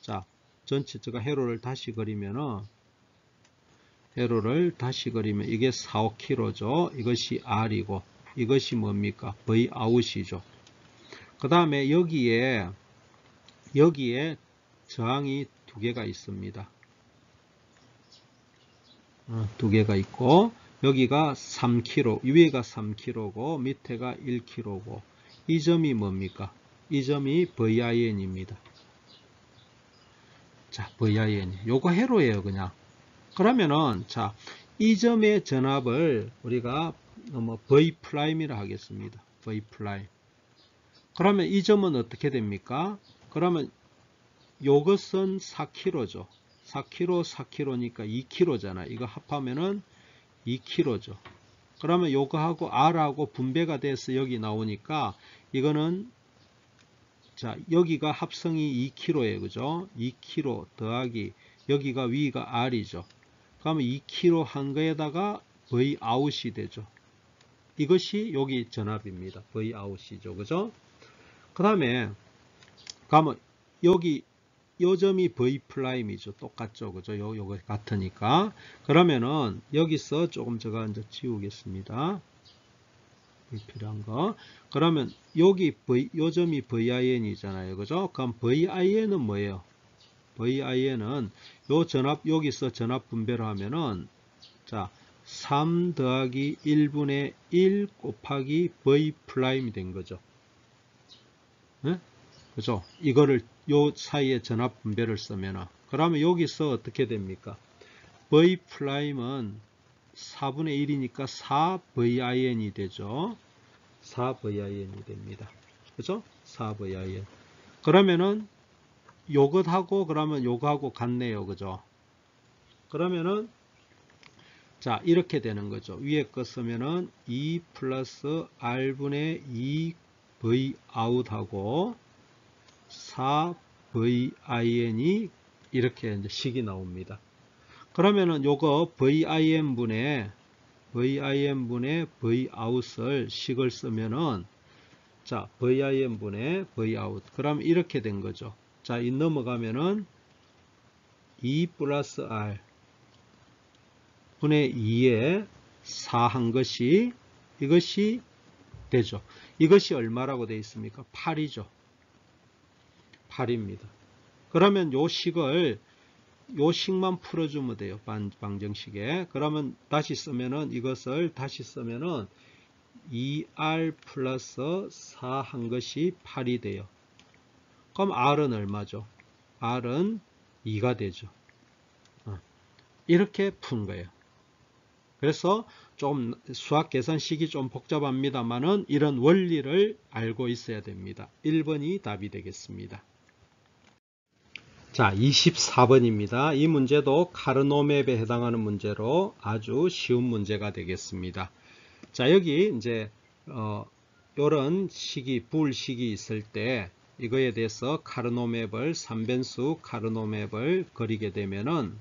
자, 전체 제가 회로를 다시 그리면 이게 4, 5kg죠. 이것이 R이고 이것이 뭡니까? Vout이죠. 그 다음에 여기에 저항이 두 개가 있습니다. 두 개가 있고 여기가 3kg, 위에가 3kg고 밑에가 1kg고 이 점이 뭡니까? 이 점이 VIN입니다. 자, VIN. 요거 회로예요, 그냥. 그러면은 자, 이 점의 전압을 우리가 V'이라 하겠습니다. V'. 그러면 이 점은 어떻게 됩니까? 그러면 요것은 4kg죠. 4kg니까 2kg잖아. 이거 합하면은 2kg죠. 그러면 요거하고 R하고 분배가 돼서 여기 나오니까 이거는 자, 여기가 합성이 2kg예요. 그죠? 2kg 더하기 여기가 위가 R이죠. 그러면 2kg 한 거에다가 Vout이 되죠. 이것이 여기 전압입니다. Vout이죠. 그죠? 그 다음에 그러면 여기 요 점이 V'이죠. 똑같죠. 그죠? 요거 같으니까. 그러면은 여기서 조금 제가 이제 지우겠습니다. 필요한 거. 그러면 여기 요 점이 VIN이잖아요. 그죠? 그럼 VIN은 뭐예요? VIN은 요 전압, 여기서 전압 분배를 하면은 자, 3 더하기 1분의 1 곱하기 V'이 된 거죠. 네? 그죠? 이거를 요 사이에 전압 분배를 쓰면 그러면 여기서 어떻게 됩니까? V'은 4분의 1이니까 4VIN이 되죠. 4VIN이 됩니다. 그죠? 4VIN. 그러면은 요것하고 그러면 요거하고 같네요. 그죠? 그러면은 자, 이렇게 되는 거죠. 위에 거 쓰면은 2 플러스 R분의 2V out하고 4VIN이 이렇게 이제 식이 나옵니다. 그러면은 요거 VIN분의 Vout을 식을 쓰면은 자, VIN분의 Vout. 그럼 이렇게 된 거죠. 자, 이 넘어가면은 2 플러스 R 분의 2에 4 한 것이 이것이 되죠. 이것이 얼마라고 되어 있습니까? 8이죠. 8입니다. 그러면 요 식만 풀어주면 돼요. 방정식에. 그러면 다시 쓰면은 이것을 다시 쓰면은 2R 플러스 4 한 것이 8이 돼요. 그럼 R은 얼마죠? R은 2가 되죠. 이렇게 푼 거예요. 그래서 좀 수학 계산식이 좀 복잡합니다만은 이런 원리를 알고 있어야 됩니다. 1번이 답이 되겠습니다. 자, 24번입니다. 이 문제도 카르노맵에 해당하는 문제로 아주 쉬운 문제가 되겠습니다. 자, 여기 이제 요런 식이 불식이 있을 때 이거에 대해서 카르노맵을 3변수 카르노맵을 그리게 되면은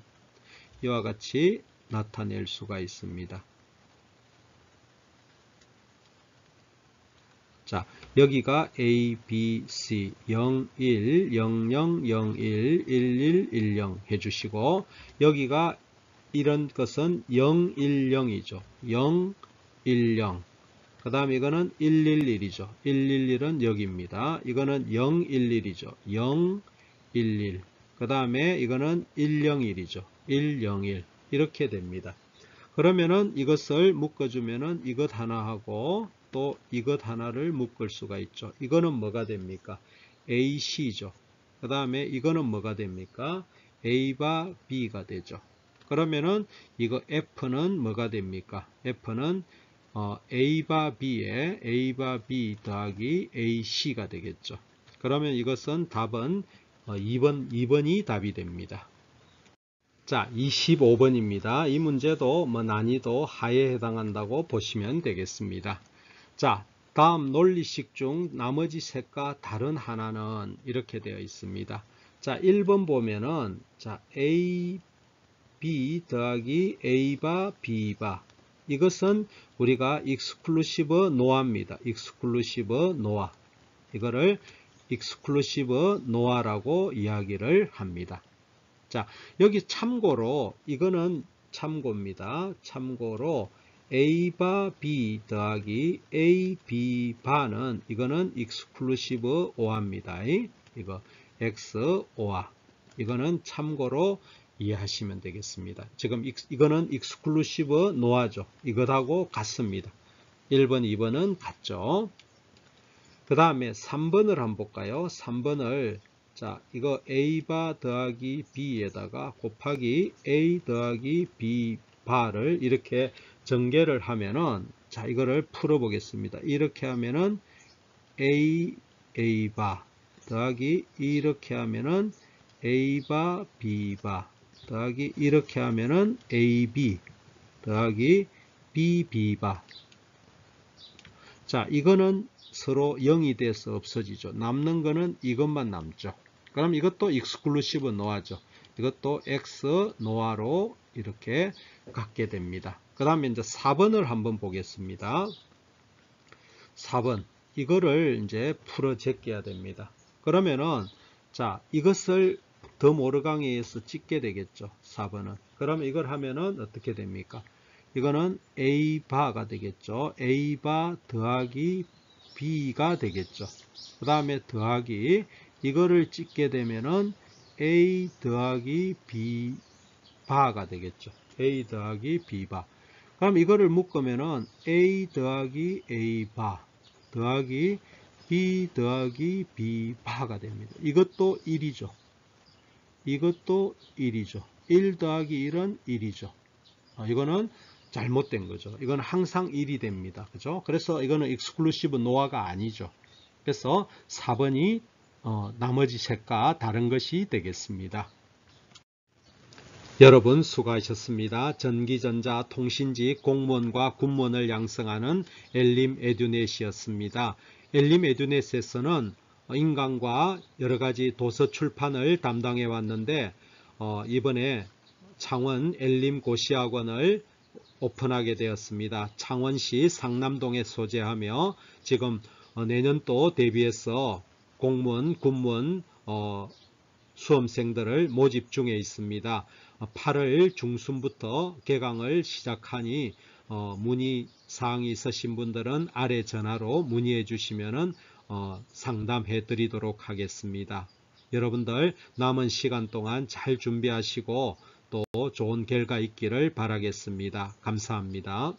이와 같이 나타낼 수가 있습니다. 자, 여기가 A, B, C 0, 1, 0, 0, 0, 1, 1, 1, 1, 0 해주시고 여기가 이런 것은 0, 1, 0이죠. 0, 1, 0. 그 다음에 이거는 111이죠. 111은 여기입니다. 이거는 011이죠. 011. 그 다음에 이거는 101이죠. 101. 이렇게 됩니다. 그러면은 이것을 묶어주면은 이것 하나 하고 또 이것 하나를 묶을 수가 있죠. 이거는 뭐가 됩니까? AC죠. 그 다음에 이거는 뭐가 됩니까? A바 B가 되죠. 그러면은 이거 F는 뭐가 됩니까? F는 A바 B에 A바 B 더하기 AC가 되겠죠. 그러면 이것은 답은 2번이 답이 됩니다. 자, 25번입니다. 이 문제도 난이도 하에 해당한다고 보시면 되겠습니다. 자, 다음 논리식 중 나머지 셋과 다른 하나는 이렇게 되어 있습니다. 자, 1번 보면은 자, A, B 더하기 A바 B바 이것은 우리가 익스클루시브 노아입니다. 익스클루시브 노아. 이거를 익스클루시브 노아라고 이야기를 합니다. 자, 여기 참고로 이거는 참고입니다. 참고로 A 바 B 더하기 A, B 바는 이거는 익스클루시브 오아입니다. 이거 X 오아. 이거는 참고로 이해하시면 되겠습니다. 지금 이거는 익스클루시브 노아죠. 이것하고 같습니다. 1번, 2번은 같죠. 그 다음에 3번을 한번 볼까요? 3번을 자, 이거 A바 더하기 B에다가 곱하기 A 더하기 B 바를 이렇게 전개를 하면은 자, 이거를 풀어 보겠습니다. 이렇게 하면은 A바 더하기 이렇게 하면은 A바 B바 더하기 이렇게 하면은 AB 더하기 BB바. 자, 이거는 서로 0이 돼서 없어지죠. 남는 거는 이것만 남죠. 그럼 이것도 익스클루시브 노아죠. 이것도 X 노아로 이렇게 갖게 됩니다. 그 다음에 이제 4번을 한번 보겠습니다. 4번. 이거를 이제 풀어 제껴야 됩니다. 그러면은, 자, 이것을 더 모르강에서 찍게 되겠죠. 4번은. 그러면 이걸 하면은 어떻게 됩니까? 이거는 A바가 되겠죠. A바 더하기 B가 되겠죠. 그 다음에 더하기 이거를 찍게 되면은 A 더하기 B 바가 되겠죠. A 더하기 B 바. 그럼 이거를 묶으면은 A 더하기 A 바 더하기 B 더하기 B 바가 됩니다. 이것도 1이죠. 이것도 1이죠. 1 더하기 1은 1이죠. 이거는 잘못된 거죠. 이건 항상 1이 됩니다. 그죠? 그래서 이거는 익스클루시브 노아가 아니죠. 그래서 4번이 나머지 셋과 다른 것이 되겠습니다. 여러분 수고하셨습니다. 전기전자 통신직 공무원과 군무원을 양성하는 엘림 에듀넷이었습니다. 엘림 에듀넷에서는 인강과 여러가지 도서 출판을 담당해 왔는데 이번에 창원 엘림 고시학원을 오픈하게 되었습니다. 창원시 상남동에 소재하며 지금 내년도 대비해서 공무원, 군무원 수험생들을 모집 중에 있습니다. 8월 중순부터 개강을 시작하니 문의사항이 있으신 분들은 아래 전화로 문의해 주시면 상담해 드리도록 하겠습니다. 여러분들 남은 시간 동안 잘 준비하시고 또 좋은 결과 있기를 바라겠습니다. 감사합니다.